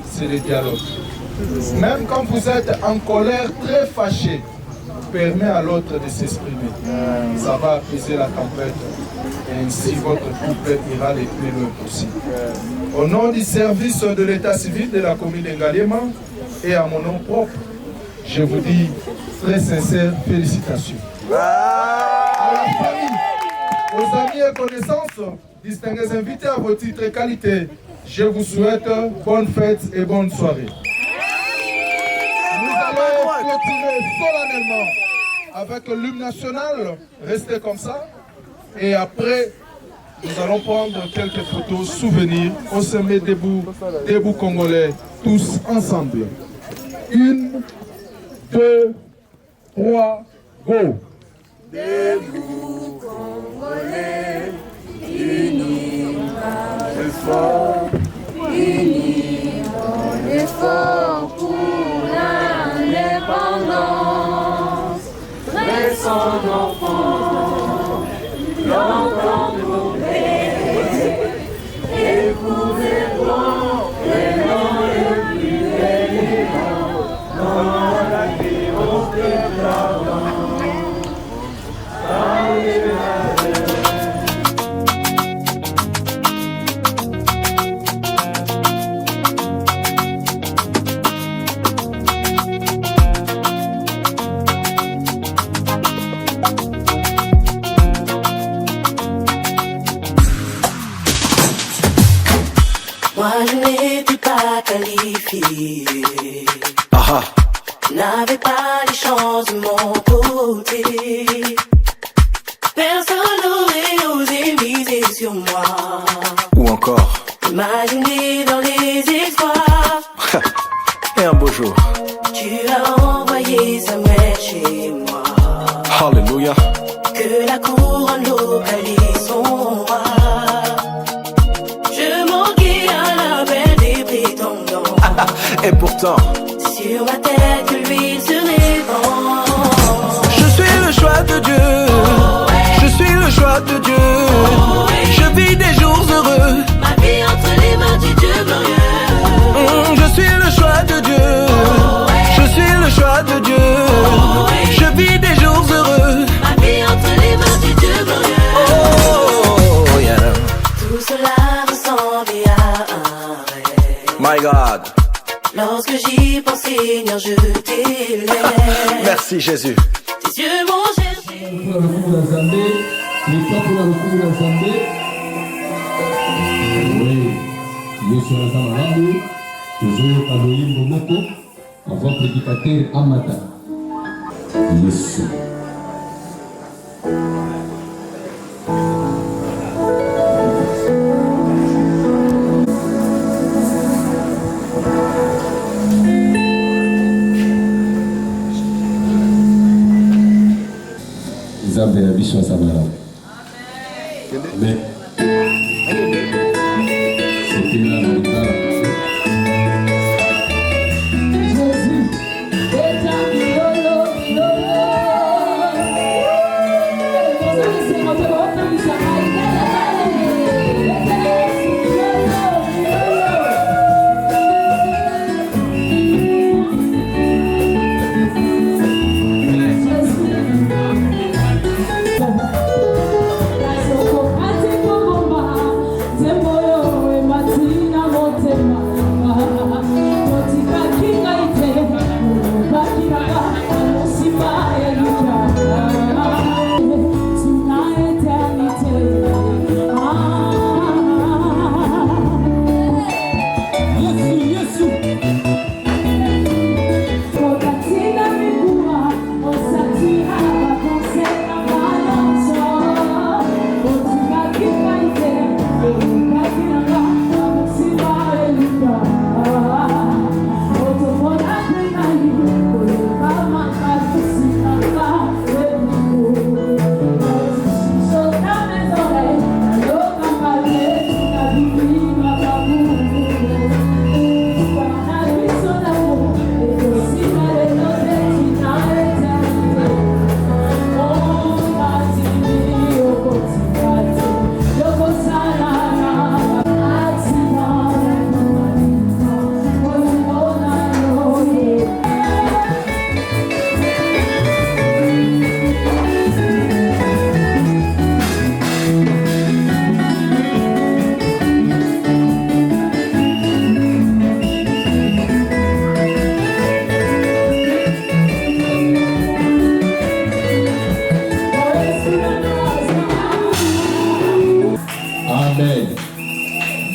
c'est le dialogue. Même quand vous êtes en colère, très fâché, permet à l'autre de s'exprimer. Ça va apaiser la tempête. Et ainsi, votre couple ira le plus loin possible. Au nom du service de l'état civil de la commune d'Engaliema et à mon nom propre, je vous dis très sincères félicitations. À la famille, aux amis et connaissances, distingués invités à vos titres et qualités, Je vous souhaite bonne fête et bonne soirée. Nous allons continuer solennellement avec l'hymne national. Restez comme ça. Et après, nous allons prendre quelques photos souvenirs. On se met debout congolais, tous ensemble. 1, 2, 3, go! Debout congolais, unis dans l'effort, unis dans l'effort pour l'indépendance. Pressons nos fonds, longtemps nous et pour les bons, prenons le plus élégant dans la guérison de l'avant. Moi je n'étais pas qualifié, n'avais pas les chances de mon côté. Personne n'aurait osé miser sur moi. Ou encore Imaginer dans les exploits. et un beau jour. Tu as envoyé Samuel chez moi. Alléluia. Que la couronne localise son roi. Je manquais à l'appel des prétendants. Et pourtant, Sur ma tête que l'huile se répand. je suis le choix de Dieu. Je suis le choix de Dieu. Je vis des jours heureux. Ma vie entre les mains du Dieu glorieux. Je suis le choix de Dieu. Je suis le choix de Dieu. Je vis des jours heureux. Ma vie entre les mains du Dieu glorieux. Oh yeah. Tout cela ressemblait à un rêve. My God. Lorsque j'y pense, Seigneur, je t'élève. Merci Jésus. Tes yeux m'ont cherché. Yesu aza malamu tozoyoka loyimbo moko avant prédicateur amata Yesu Nzambe na biso aza malamu. Amen. That's so cool.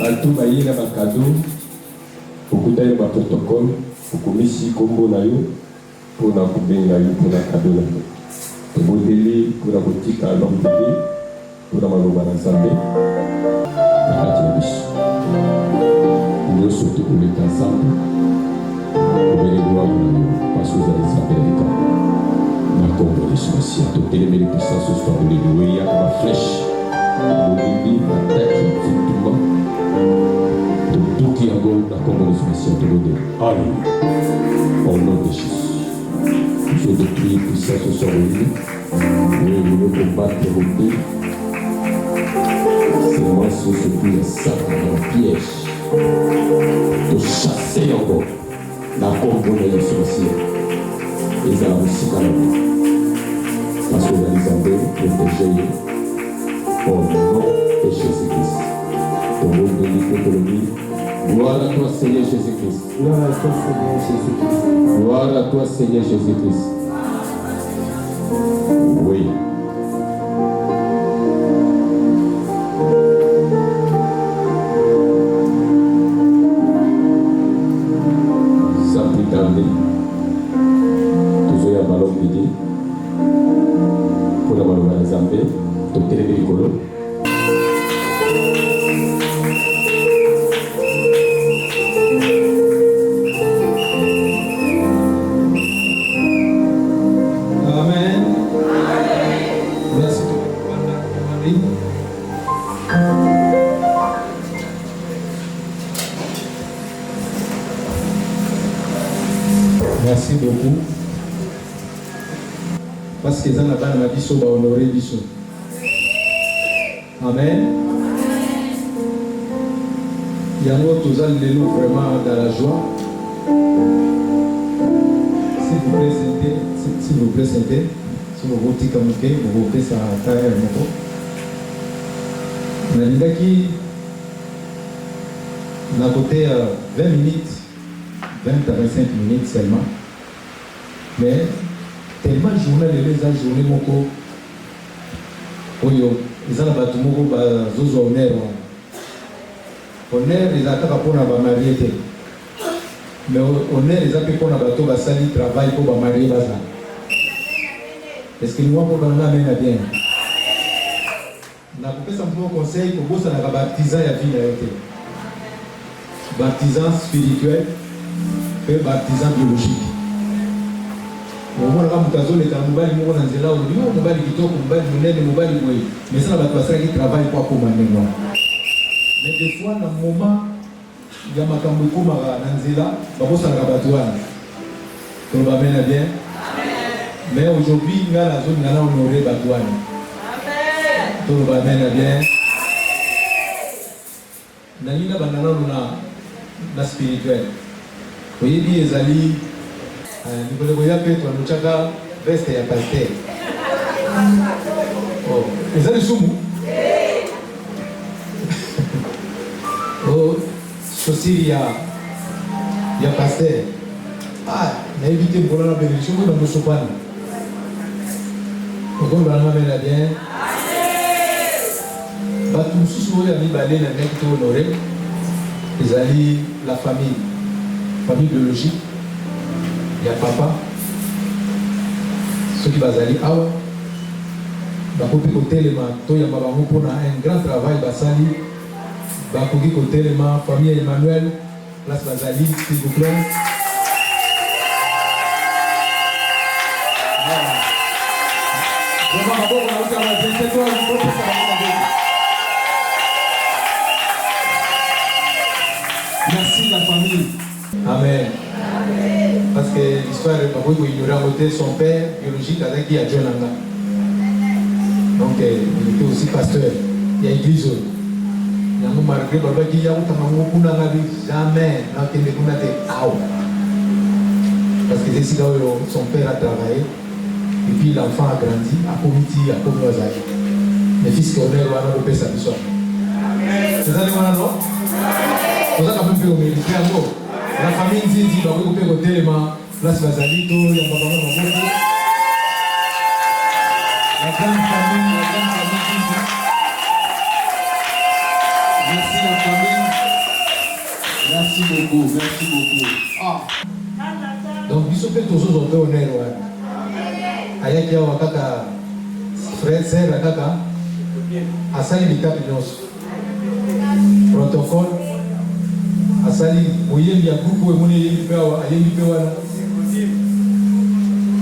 bato bayina bakado okutani ba protocole okomisi kombo na yo mpona kobenga yo mpona kado na yo tobondeli mpona kotika lordeli mpona maloba na nzambe na kati na biso nyonso tokoleka nzambe obele gloire na yo parce ozali nzambe na likabo na kombo yesu masiya totelemeli puissance osoi boleli eyaka baflèche bolili ataki effectivement tobuki yango na kombo yesu masiya tolodeli alléluia au nom de jésus je décris puissance osoi boleli oyo venu combattre robé c'est moi sur ce qui est sacré en piège de chasser encore la combo de Yesu masiya ezala mosika na bo parce que ozali nzambe protege ye au nom de Jésus-Christ tobondeli mpe tolobi gloire à toi Seigneur Jésus-Christ, gloire à toi Seigneur Jésus-Christ, gloire à toi Seigneur Jésus-Christ. Oui. Tozoya balon bidi mpona maloba na nzambe totelemi likolo. Amen. Merci. Merci beaucoup. Parce que Zana Bana Biso va honorer Biso. Amen. Il y a un autre l'élo vraiment dans la joie. S'il vous plaît, si vous votez comme vous votez ça à taille à Nalindaki, on a côté 20 minutes. 20 à 25 minutes seulement. Mais tellement journée journée moko oyo ezala bato moko bazozwa honneur ezalaka mpona bamarie te mais honneur eza mpe mpona bato basali travail mpo bamarie bazala. Est-ce que moi mpo bananga amena bien nakopesa mpo conseil kobosanaka baartisan ya vie na yo te, baartisan spirituel mpe baartisan biologique. omonaka moto azoleka mobali moko na nzela oyo yo mobali kitoko mobali monene mobali boye mais sana bato basalaki travail mpo akoma ndenge wana. Mais des fois na moment ya makambo ekomaka na nzela bakosalaka bato wana toloba amena bien. Mais aujourd'hui nga nazolinga na honore bato wana toloba amena bien. nalinga bananano na spirituel oyebi ezali nikoleko ya mpe twanotaka veste ya paster eza lisumu chaussure ya paster nayebi te mpona na bénédiction oyo bandosopana okombana mamela bien. bato mosusu oyo ya mibale na ndenge to honore ezali la famille biologique ya papa soki bazali awa bakoki kotelema toyamba bango mpona un grand travail basali bakoki kotelema famille ya Emmanuel place bazali s'il vous plaît. Merci la famille. Amen. Parce que l'histoire de Papa ignorait en côté son père biologique avec qui a John Langa. Donc il était aussi pasteur. Il y a l'église. Il y a un malgré Baba qui a jamais n'entendait qu'on a des parce que c'est ici là où son père a travaillé. Et puis l'enfant a grandi, a commis à Komiwazaki. Les fils qui ont l'air à la sa mission. C'est ça le moment, non? C'est ça qu'on peut faire un mot. La famille dit va couper au téléma, place Bazalito, il y a pas mal de la grande famille. Merci la famille. beaucoup, merci beaucoup. Ah. Donc, il faut que tous les autres honneurs. Ayaki awa kaka frère sœur kaka asali bitape nyonso protocole asali oyembi ya groupe emoni eyembi mpe awa ayembi mpe wana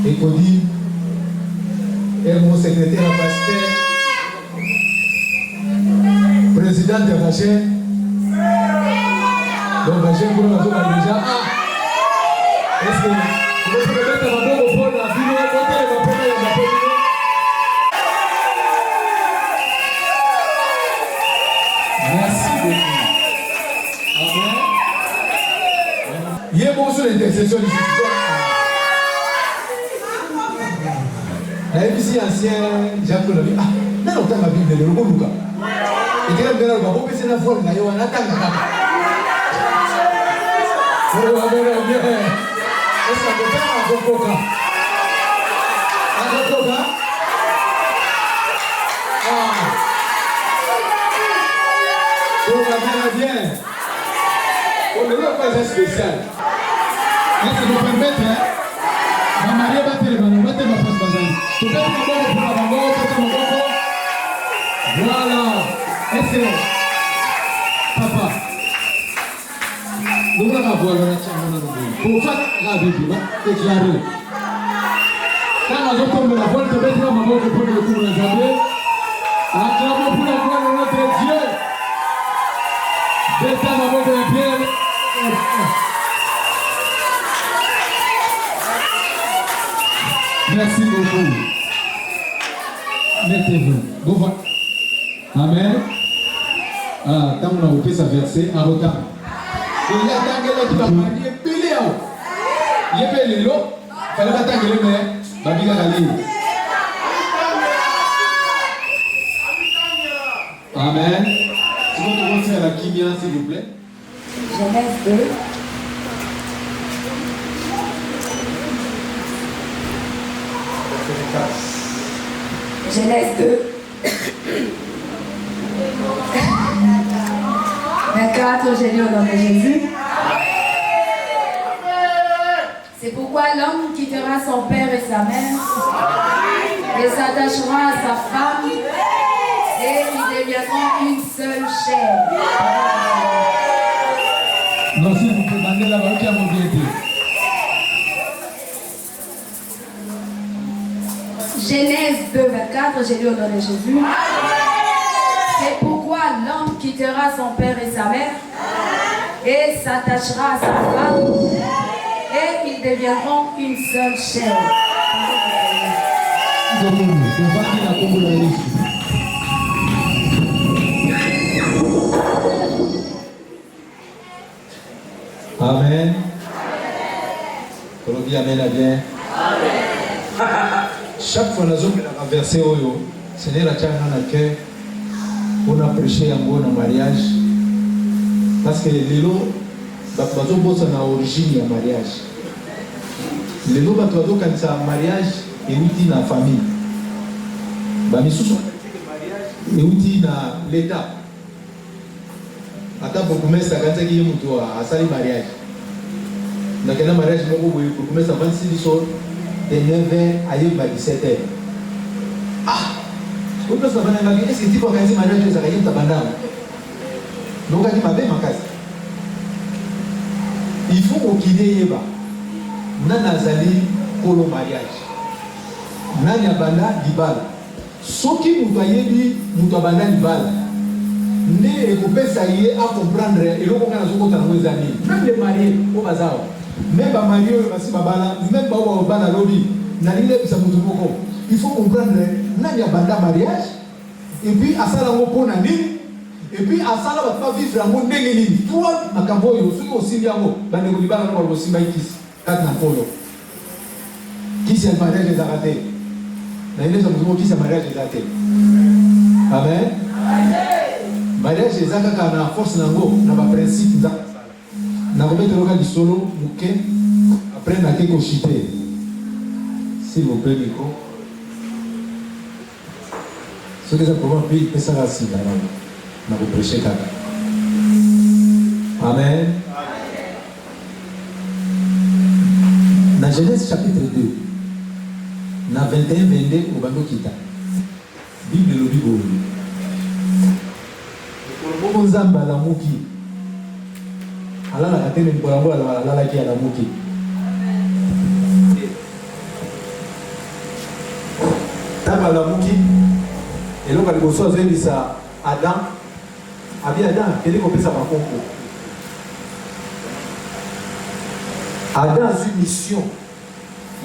ekodi mon secrétaire à pasteur président de Rachel donc Rachel pour la zone déjà est-ce que vous pouvez mettre ma bonne au fond la vidéo côté ma bonne merci beaucoup amen il y a bon sur l'intercession ici la ici ancien Jacques Lavi ah mais on t'a ma Bible le Luka et quand on regarde on peut se la voir na yo na tanga kaka oh bien est-ce que vous avez un coca ah tout va bien on ne va pas être spécial mais ça nous permet ma mariée va te lever va te ma face bazali tu peux te maboko pour la bango tu peux maboko voilà excellent papa nous allons voir la chambre pour faire la Bible déclarer quand nous tombe la voile tu peux te maboko pour le coup de jamais acclamons pour la gloire de notre Dieu de ta maboko de Pierre. Merci beaucoup. Mettez-vous. Bon, amen. Ah, quand on a ouvert sa versée, en retard. Il y a un gars qui va marier, pilé à haut. Il y a pelé l'eau, il fallait pas t'engueuler, mais Babiga Gali. Amen. Si vous pouvez faire la kimia, s'il vous plaît. Genèse 2. Genèse 2. 24, j'ai lu au nom de Jésus. C'est pourquoi l'homme quittera son père et sa mère et s'attachera à sa femme et ils deviendront une seule chair. Non, s'il vous plaît, demandez la voix qui a mobilité. Genèse 2, 24, j'ai lu au nom de Jésus. C'est pourquoi l'homme quittera son père et sa mère et s'attachera à sa femme et ils deviendront une seule chair. Amen. Colombie, amen, bien. Chaque fois que nous avons versé Oyo, Seigneur a tient dans cœur pour prêcher un bon mariage. Parce que les lots, nous avons une origine du mariage. Les lots, nous avons un mariage et outil dans la famille. Nous avons un outil dans l'État. Ata bourgmestre akanzaki ye mutu asali mariage nakena mariage moko boye bourgmestre avandisi biso de 9h ayeba 17h ah bourgmestre avanangaki est-ce que tipo akanzi mariage ezaka ye mutabandama lokaki mabe makasi il faut kokide yeba nani azali kolo mariage nani abanda libala soki mutu ayebi mutu abanda libala ne ekopesa ye à comprendre eloko kana zokota nango eza nini même les mariés oyo baza awa même bamarie oyo basi babala même bao babala lobi nalingi ebisa motu moko il faut comprendre nani abanda mariage et puis asala yango mpona nini et puis asala bato bavivre yango ndenge nini toi makambo oyo soki osimbi yango bandeko libala no baloba osimbai kisi kati na polo kisi ya mariage ezaka te naeleza motu moko kisi ya mariage eza te amen. Mariage est à force nango na ba principe da na remettre local solo muke après na keko chité s'il vous plaît micro ce que ça comment puis pesa rasi na vous prêcher kaka amen Genèse chapitre 2. Na 21-22 au bando kita. Bible le Bible. Pour le Nzamba la muki. Allah la katene pour la qui a la muki. Taba la muki. Et donc il faut dire ça Adam. Abi Adam, il est coupé ça par contre. Adam a une mission.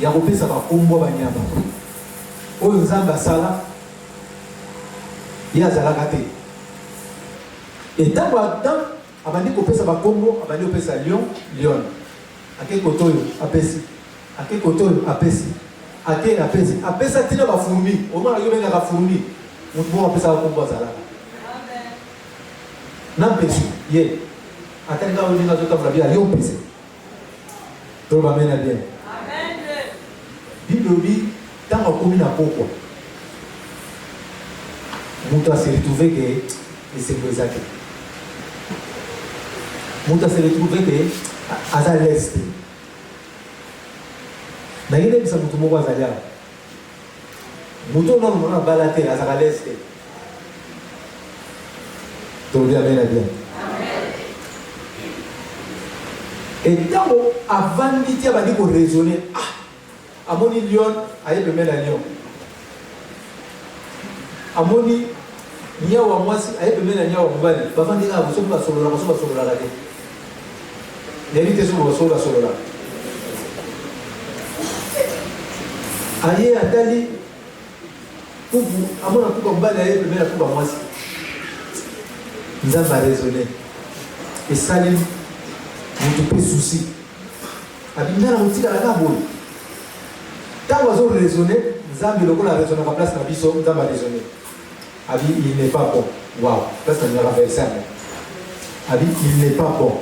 Il a coupé ça par combo banyama. Oyo Nzamba sala. Il a zalakate. Et tant Adam abandi coupé ça par combo, abandi coupé ça lion. Ake kotoyo apesi. Ake kotoyo apesi. Ake apesi. Apesa tina ba fourmi. Au moins il y a ba fourmi. On peut appeler ça combo zalaka. N'empêche, yeah. Attends, quand on dit notre table, il y a un PC. Tout va bien. Amen. Bible dit, tant qu'on commet pourquoi. Mouta s'est retrouvé que c'est exact. Mouta s'est retrouvé que à l'est. N'ayez pas ça moutou mouwa zalia. Moutou non on a balaté à l'est. Tout va bien. Et tant avant d'y avoir dit qu'on raisonnait, à mon lion, à y mettre la lion. À mon ni a ou à moi si à y mettre la lion, on va dire, avant d'y avoir sur la solo, la raté. L'hérité sur la solo là. Aïe, à Dali, pour vous, à mon coup, on va aller mettre la coupe à moi si. Nous avons raisonné. Et Salim, nous avons souci. Nous avons dit à la gamme. Quand nous avons raisonné, nous avons raisonné à la place de Nabiso, nous avons raisonné. Il n'est pas bon. Waouh, là, c'est un adversaire. Il n'est pas bon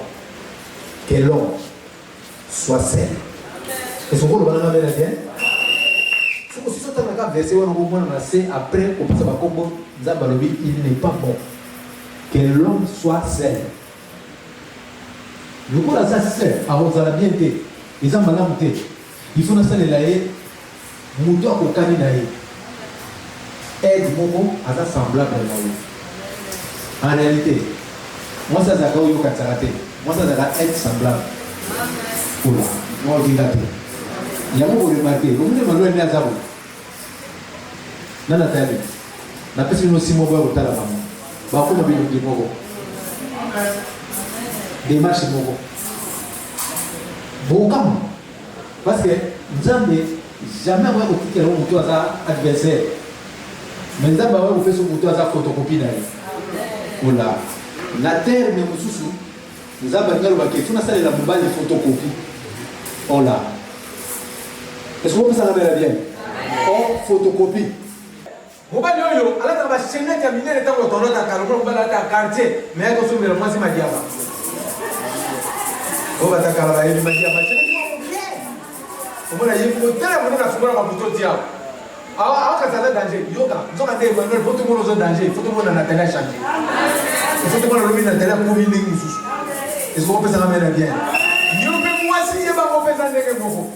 que l'homme soit seul. Est-ce que vous avez bien? C'est aussi ça que verset où on a après, on passe à Combo, nous avons dit il n'est pas bon que l'homme soit seul. Le coup là, ça c'est à vous bien été. Ils ont mal monté. Il faut installer là et mouton au caninaï. Aide Momo à ça semblable à la en réalité, moi ça c'est au Katsarate. Moi ça c'est être semblable. Oula, moi je dis là. Il y a beaucoup de remarqué. Vous me demandez à Zabo. Nana Tali. La personne aussi m'a au Talabama. Bako na bilo dimogo. Démarche mogo. Bokam. Parce que Nzambe jamais va au ticket au mutu aza adversaire. Mais Nzambe va au fait son mutu aza photocopie na ye. Ola. La terre ne mususu. Nzambe ngalo ba ke tuna sala la mobile photocopie. Ola. Est-ce que vous ça va bien? Oh, photocopie. Mobali oyo alata ba chaîne ya minene tango tono ta karo ko bala ta quartier mais ko sumira mwasi madiaba o bata kala ba yeli madiaba o mona yiko tele mona na sumira ba buto dia awa ka ça danger yoga zoka te ko no photo mo zo danger photo mo na tele changer photo mo lo mina tele ko bini mususu est-ce qu'on peut ça ramène bien yo pe mwasi ye ba ko pesa ndeke moko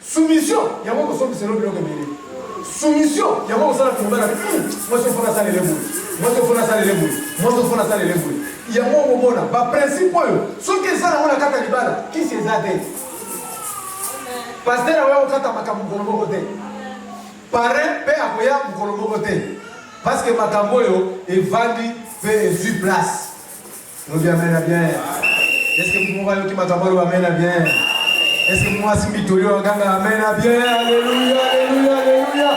soumission ya mo ko so biselo bilo ko bini soumission, il y a moi ça la tomber là. Moi je fais ça les boules. Moi je fais ça les boules. Moi je fais ça les boules. Il y a moi au moment là, ba principe ce que ça on la carte libala, qui c'est ça dé. Pasteur wa okata makambo kolombo côté. Parrain pe akoya kolombo côté. Parce que makambo yo est vendu pe sur place. Nous bien bien. Est-ce que vous voyez que makambo va bien bien? Est-ce que moi si Mitoyo Nganga amen bien? Alléluia, alléluia, alléluia.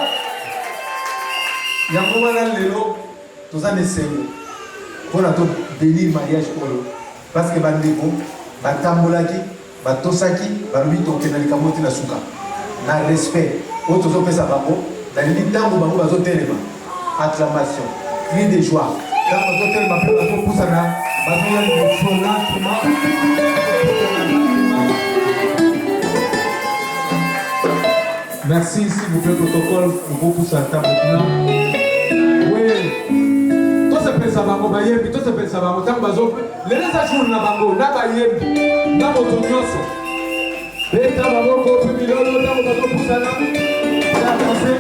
Yango wana lelo tozane sengo. Pona to bénir mariage oyo parce que bandeko batambolaki, batosaki, balubi to kenali kamoti na suka. Na respect, o tozo pesa bango, na lili tango bango bazo telema. Acclamation, cri de joie. Quand bazo telema pe bazo pusana, bazo ya de fona. Merci, s'il vous plaît, protocole, pour vous ça table maintenant. Oui. Tout se fait ça, bango, bayembi, tout se fait ça, bango, tant bazo. Les gens jouent na bango, na bayembi, na botonyoso. Beta maboko pe bilolo ntango bazopusana. Ça avancé.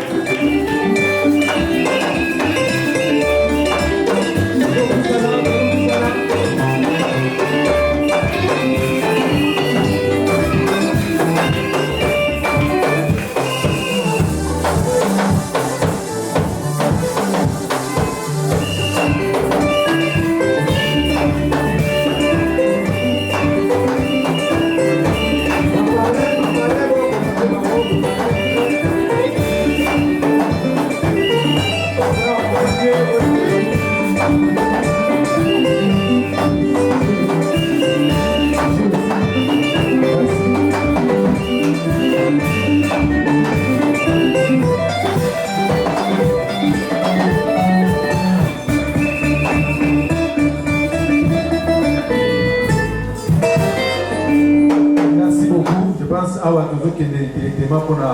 Awa tozokende directement mpona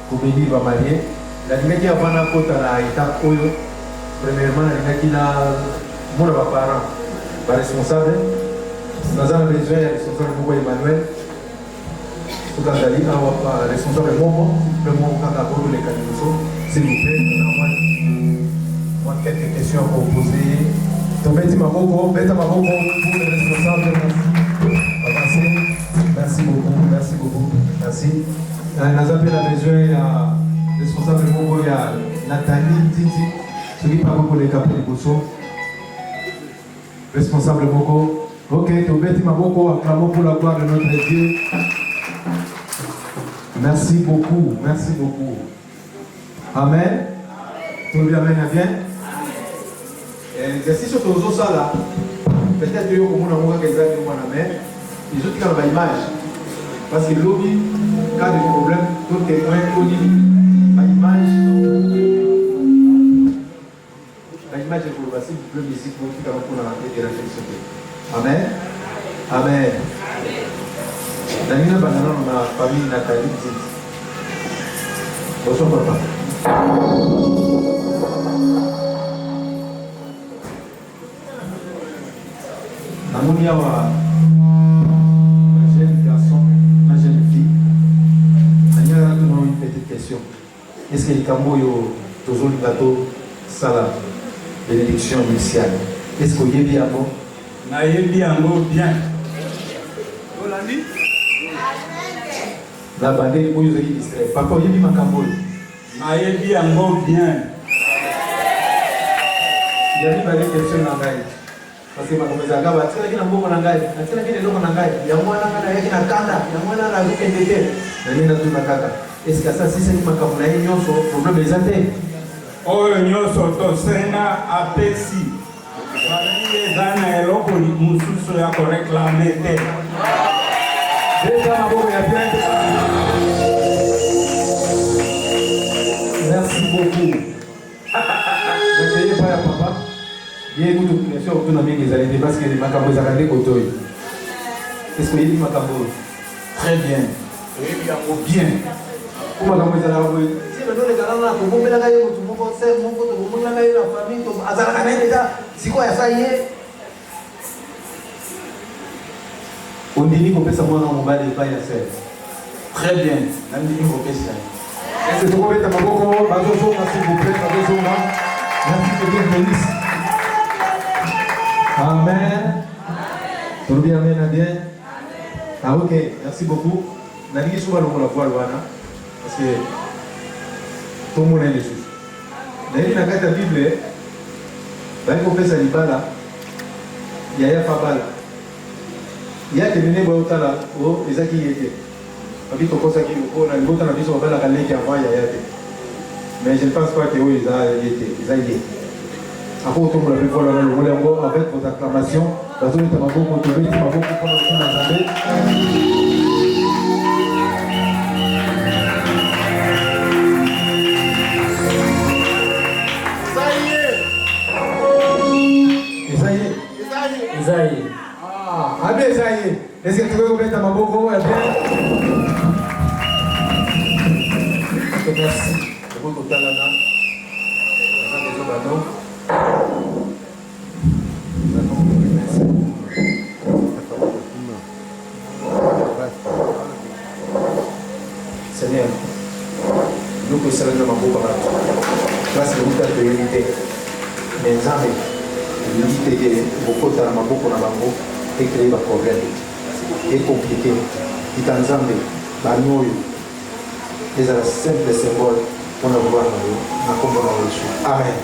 kobénir bamarie nalingaki avant nakota na étape oyo premièrement nalingaki na mona baparent baresponsable naza na besoin ya responsable moko Emmanuel soki azali awa responsable moko mpe moko kaka koleka liboso s'il vous plaît moi quelques questions à proposer tobeti maboko beta maboko pour le responsable. Merci beaucoup, merci beaucoup, merci. Nous avons besoin de responsable moko ya Nathalie Titi, celui qui parle pour les capes de Bosso. Responsable moko. Ok, tu bêtis ma moko, acclamons pour la gloire de notre Dieu. Merci beaucoup, merci beaucoup. Amen. Tout le monde amène bien. L'exercice que nous avons là, peut-être que nous avons des amis. Les autres qui ont l'image, parce que l'objet, cas de problème, tout témoin, l'image est pour le s'il vous plaît, ici, pour la réflexion. Amen. Amen. Dans la famille Nathalie dit bonsoir papa. Namoniawa. Une petite question. Est-ce que les Camoyo, toujours le gâteau, salam, bénédiction initiale, est-ce que vous avez bien? Bien. La bande est pour vous illustrer. Papa, vous avez bien Camoyo. Bien. Il y a une question dans la parce que makomeza ngaba tsela kina mbongo na ngai tsela kina loko na ngai ya mwana ngana yake na kanda ya mwana na rukendete na nina tuna kaka est-ce que ça si c'est makambo na nyonso problème ezate oyo nyonso to senga apesi famille ezana eloko mususu ya ko réclamer te déjà maboko ya bien. Merci beaucoup. Ne payez pas ya papa. Bien écoute, bien sûr, tout n'a bien les années parce que les macabres ont regardé Kotoy. Est-ce que vous avez dit macabres? Très bien. Bien. Comment macabres ont regardé? Si maintenant les gars là, pour vous mettre la gaille, pour vous faire mon photo, pour vous mettre la gaille, la famille, pour Azara Kané déjà, c'est quoi ça y est? On dit qu'on peut savoir dans mon bas des pailles à faire. Très bien. On dit qu'on peut ça. Est-ce que vous pouvez mettre ma boco, Bazozo, s'il vous plaît, Bazozo, merci de bien bénisse. Amen. Tout le bien, amen, bien. Ah ok, merci beaucoup. Nani souvent le la voix loana parce que tout le monde est dessus. Nani na kata Bible, bah il faut faire ça libala. Il y a fabala. Il y a des menées boyotala, oh les aki yete. Abi to kosa ki ko na libota na biso bala kalé qui envoie yate. Mais je ne pense pas que oui ils a yete, ils a yete. Après, on tombe la plus folle avec vos acclamations. La zone est à ma beaucoup, on te dit, ma beaucoup, pour la fin d'assemblée. Ça y est. Ça y est. Ça y est. Ah, bien, ça y est. Est-ce que tu veux mettre à ma beaucoup, bien? Merci. Le bon total là. Seigneur, nous que cela ne m'a pas grâce à la réalité. Mais jamais, l'unité que beaucoup de beaucoup na bango et créer des problèmes et compliqué. Il t'en zambe, banyoyo. C'est un simple symbole pour nous voir dans comme on reçu. Amen.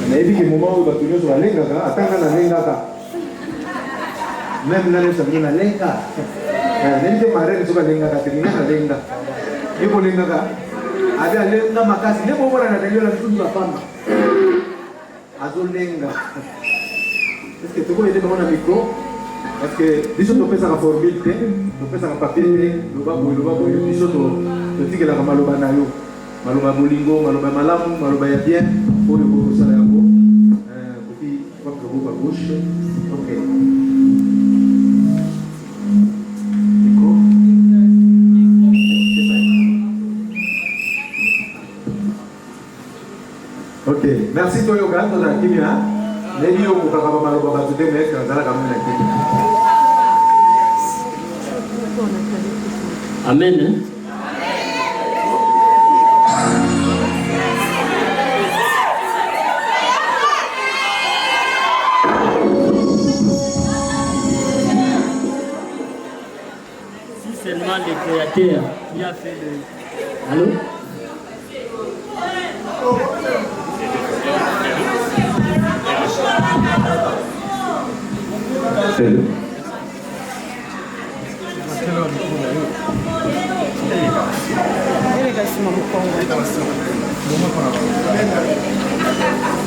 Mais il y a des moments où tu vas aller là, attends la lenga. Même là, tu vas aller lenga. Mais les marins sont lenga, tu viens la lenga. Il faut lenga. Ada lenga makasi. Les moments là, tu vas aller tout la femme. Azul lenga. Est-ce que tu peux aider mon micro? Parce que dis-toi tu fais ça la formalité, tu fais ça la papier, le bas, dis-toi tu dis que la maloba nayo. Maloba bolingo, maloba malamu, maloba ya bien, pour le beau ça là beau. Petit, pas que beau à gauche. Ok. Micro. Ok. Merci Toyo Gan, on a qui bien. Les lions pour faire maloba ba tout des mecs, on a la caméra qui. Amen. Seulement le créateur qui a fait le... Allô?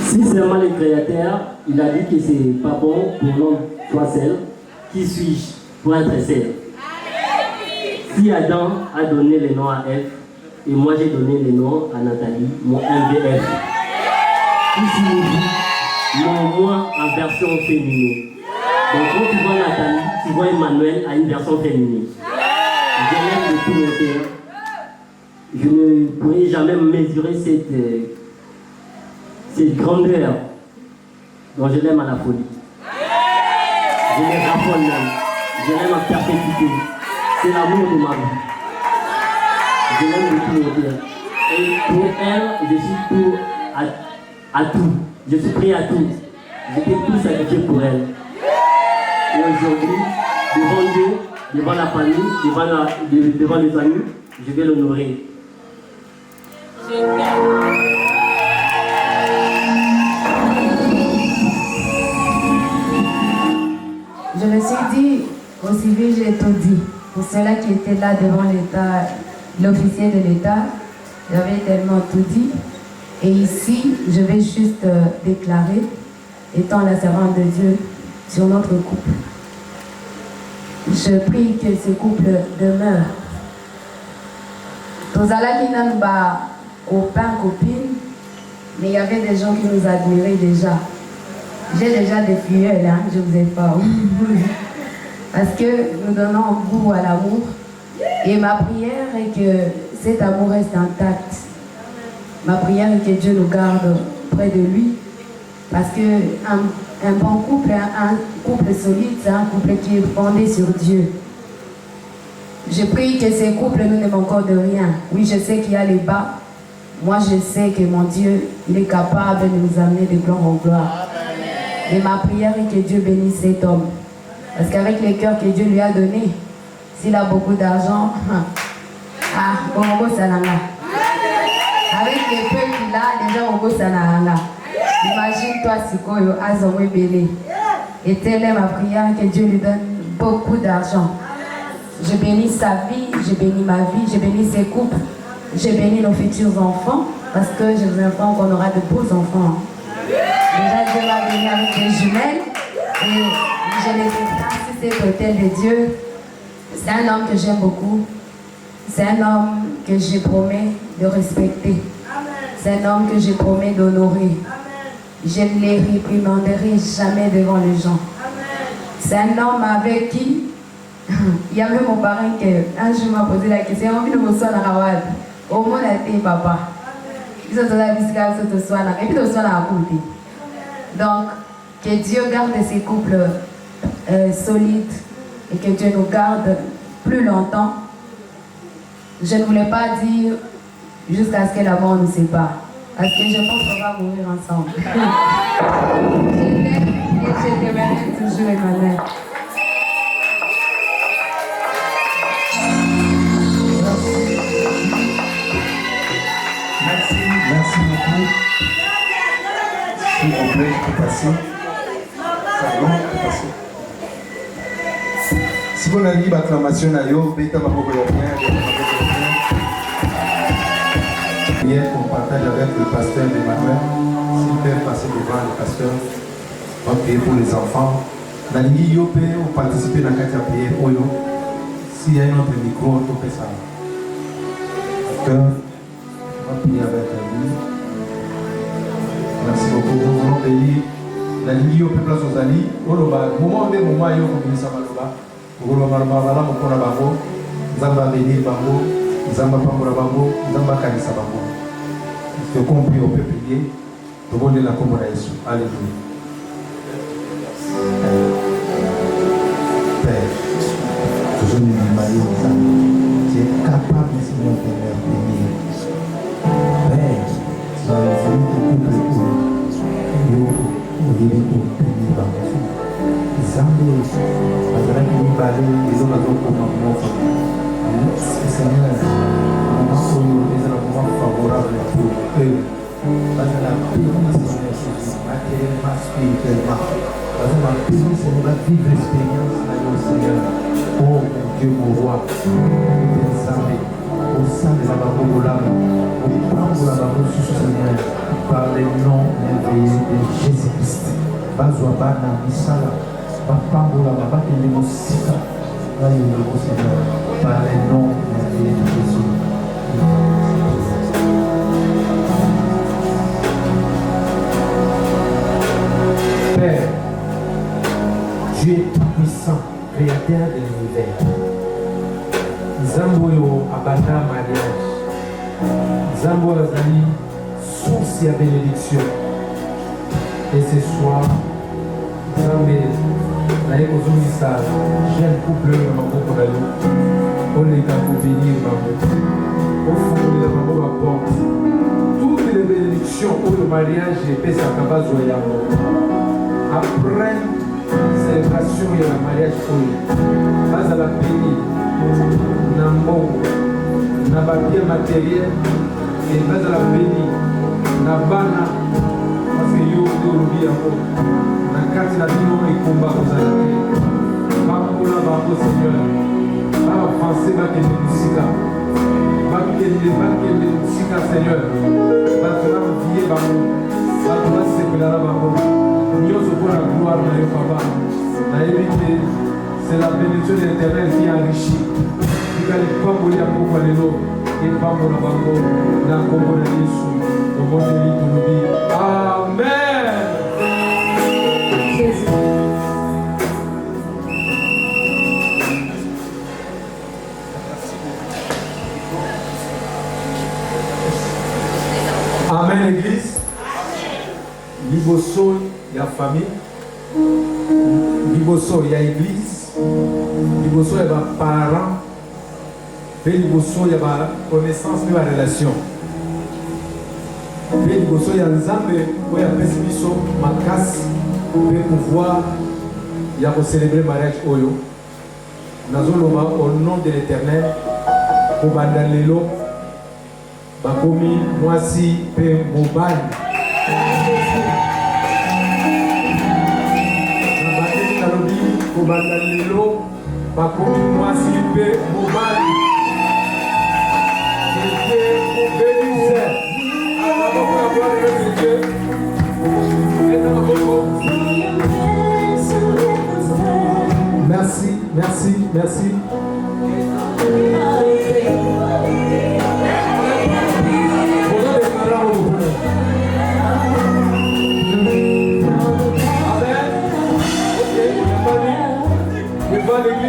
Si seulement le créateur, il a dit que c'est pas bon pour l'homme soit seul, qui suis-je pour être seul? Si Adam a donné le nom à Ève, et moi j'ai donné le nom à Nathalie, mon MVF, qui signifie mon moi en version féminine. Donc quand tu vois Nathalie, tu vois Emmanuel à une version féminine. Je l'aime de tout mon cœur. Je ne pourrais jamais mesurer cette grandeur dont je l'aime à la folie. Je l'aime raffole même. Je l'aime en perpétuité. C'est l'amour de ma vie. Je l'aime de tout mon cœur. Et pour elle, je suis tout à tout. Je suis prêt à tout. Je peux tout sacrifier pour elle. Et aujourd'hui, devant Dieu, devant la famille, devant les amis, je vais l'honorer. Je me suis dit, aussi vite j'ai tout dit. Pour ceux-là qui étaient là devant l'État, l'officier de l'État, j'avais tellement tout dit. Et ici, je vais juste déclarer, étant la servante de Dieu, sur notre couple. Je prie que ce couple demeure. Tozala qui n'a pas copain, copine, mais il y avait des gens qui nous admiraient déjà. J'ai déjà des filleuls, hein, je vous ai pas. Parce que nous donnons goût à l'amour. Et ma prière est que cet amour reste intact. Ma prière est que Dieu nous garde près de lui. Parce qu'un bon couple, un couple solide, c'est un couple qui est fondé sur Dieu. Je prie que ces couples nous n'aiment encore de rien. Oui, je sais qu'il y a les bas. Moi, je sais que mon Dieu, il est capable de nous amener de gloire en gloire. Et ma prière est que Dieu bénisse cet homme. Parce qu'avec les cœurs que Dieu lui a donnés, s'il a beaucoup d'argent, avec les peu qu'il a, les gens vont s'en. Imagine-toi Sikoyo, Azomwe Bélé. Et telle est ma prière, que Dieu lui donne beaucoup d'argent. Je bénis sa vie, je bénis ma vie, je bénis ses couples, je bénis nos futurs enfants, parce que je veux enfants qu'on aura de beaux enfants. Déjà, Dieu m'a béni avec des jumelles, et je les ai placés cet hôtel de Dieu. C'est un homme que j'aime beaucoup, c'est un homme que je promets de respecter, c'est un homme que je promets d'honorer. Je ne les réprimanderai jamais devant les gens. C'est un homme avec qui Il y a même mon parrain qui un jour m'a posé la question, envie de me soigner à Rawad. Au moins, il a été papa. Ils sont la visite, ils sont soignés. Et puis, ils sont à côté. Donc, que Dieu garde ces couples solides et que Dieu nous garde plus longtemps. Je ne voulais pas dire jusqu'à ce que la mort nous sépare. Parce que je pense qu'on va mourir ensemble. Je t'aime et je t'aimerai toujours, Emmanuel. Merci beaucoup. S'il vous plaît, je peux passer. Pardon, je peux passer. Si vous avez une acclamation, hier, on partage avec le pasteur Emmanuel. S'il peut passer devant le pasteur, on va prier pour les enfants. Dans les milieux, on participe dans la prière. S'il y a un autre micro, on peut ça. Pasteur, on va prier avec lui. Merci beaucoup. Nous voulons payer la ligne au peuple aux alliés. Au moment où on est au moment où on commence à maloba, au moment où on a bango, Zamba béni bango, Zamba pambola bango, Zamba kanisa bango. Je compris, on peut prier. Nous voulons la commune à Jésus. Alléluia. Père, toujours nous marions aux amis. Tu es capable, Seigneur, de leur bénir. Père, tu as voulu te couper pour nous. Nous devons bénir la maison. Zambé, Azara qui nous parlait, les hommes à d'autres moments. Seigneur, nous sommes des moments favorables pour eux. Azara béni, Seigneur Jésus, matériellement, spirituellement. Azara béni, Seigneur, la vive expérience, Seigneur. Oh mon Dieu, mon roi, Zambé, au sein des Ababoulames, au plan de la Babou sous Seigneur, par les noms merveilleux de Jésus-Christ. Bazouabana, Misala, Bapamboula, Babakele, Mosika, Aïe, Seigneur, par les noms merveilleux de Jésus. Père, Dieu est tout-puissant, créateur de l'univers. Zamboyo abanda mariage. Zamboyo azali source ya bénédiction. Et ce soir, Zambé naye kozongisa jeune couple na maboko na yo. Oleka kobénir bango. Ofungolela bango baporte. Toutes les bénédictions pour le mariage epesaka bazwa yango. Après célébration ya la mariage oyo bazala béni na mbongo na babien matériel et bazala béni na bana parce que yo olobi yango na kati na bino ekomba kozala te bakola bango Seigneur baavance bakende mosika bakende mosika Seigneur bato bavie bango bato basepelana bango nyonso mpo na gloire na yo papa nayebi te c'est la bénédiction de l'Éternel qui enrichit tikali pamboli ya pokwa lelo epambola bango na nkombo na Yesu tobondeli tolobi amen. Amen Église. Liboso ya famille, liboso ya église, liboso ya parents, pe liboso ya connaissance pe relation. Pe liboso ya nzambe ko ya pesi biso makasi pe pouvoir ya ko célébrer mariage oyo. Nazoloba au nom de l'Éternel ko banda lelo bakomi mwasi pe mobali. Kobanda lelo bakomi mwasi pe mobali ete obéisse abako ya gloire de Dieu ete maboko. Merci, merci, merci. Amen.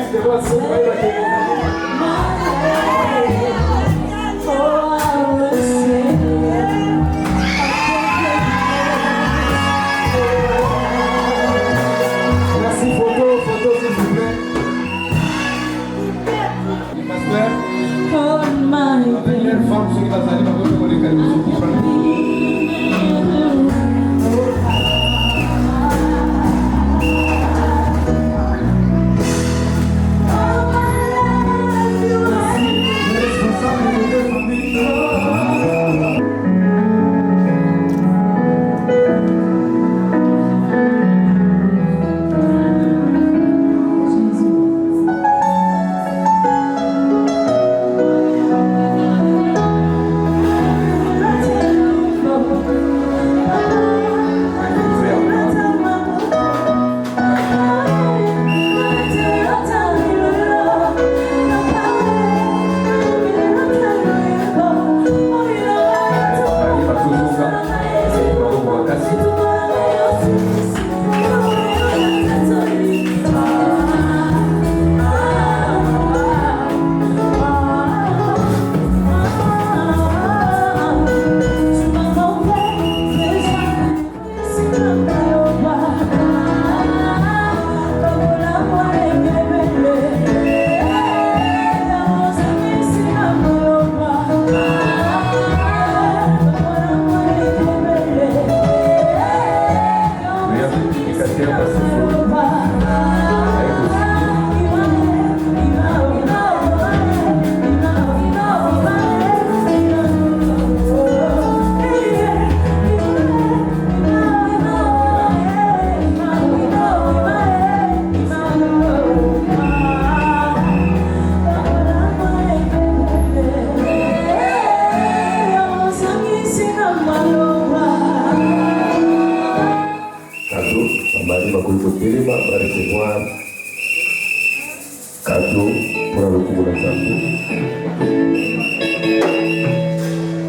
cadeau pour le coup de santé.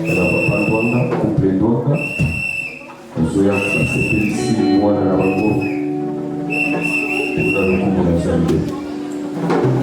Na papa Ndwanga, couple Ndwanga, Zoya Sepelisi, mwana na bango, pour le coup de santé.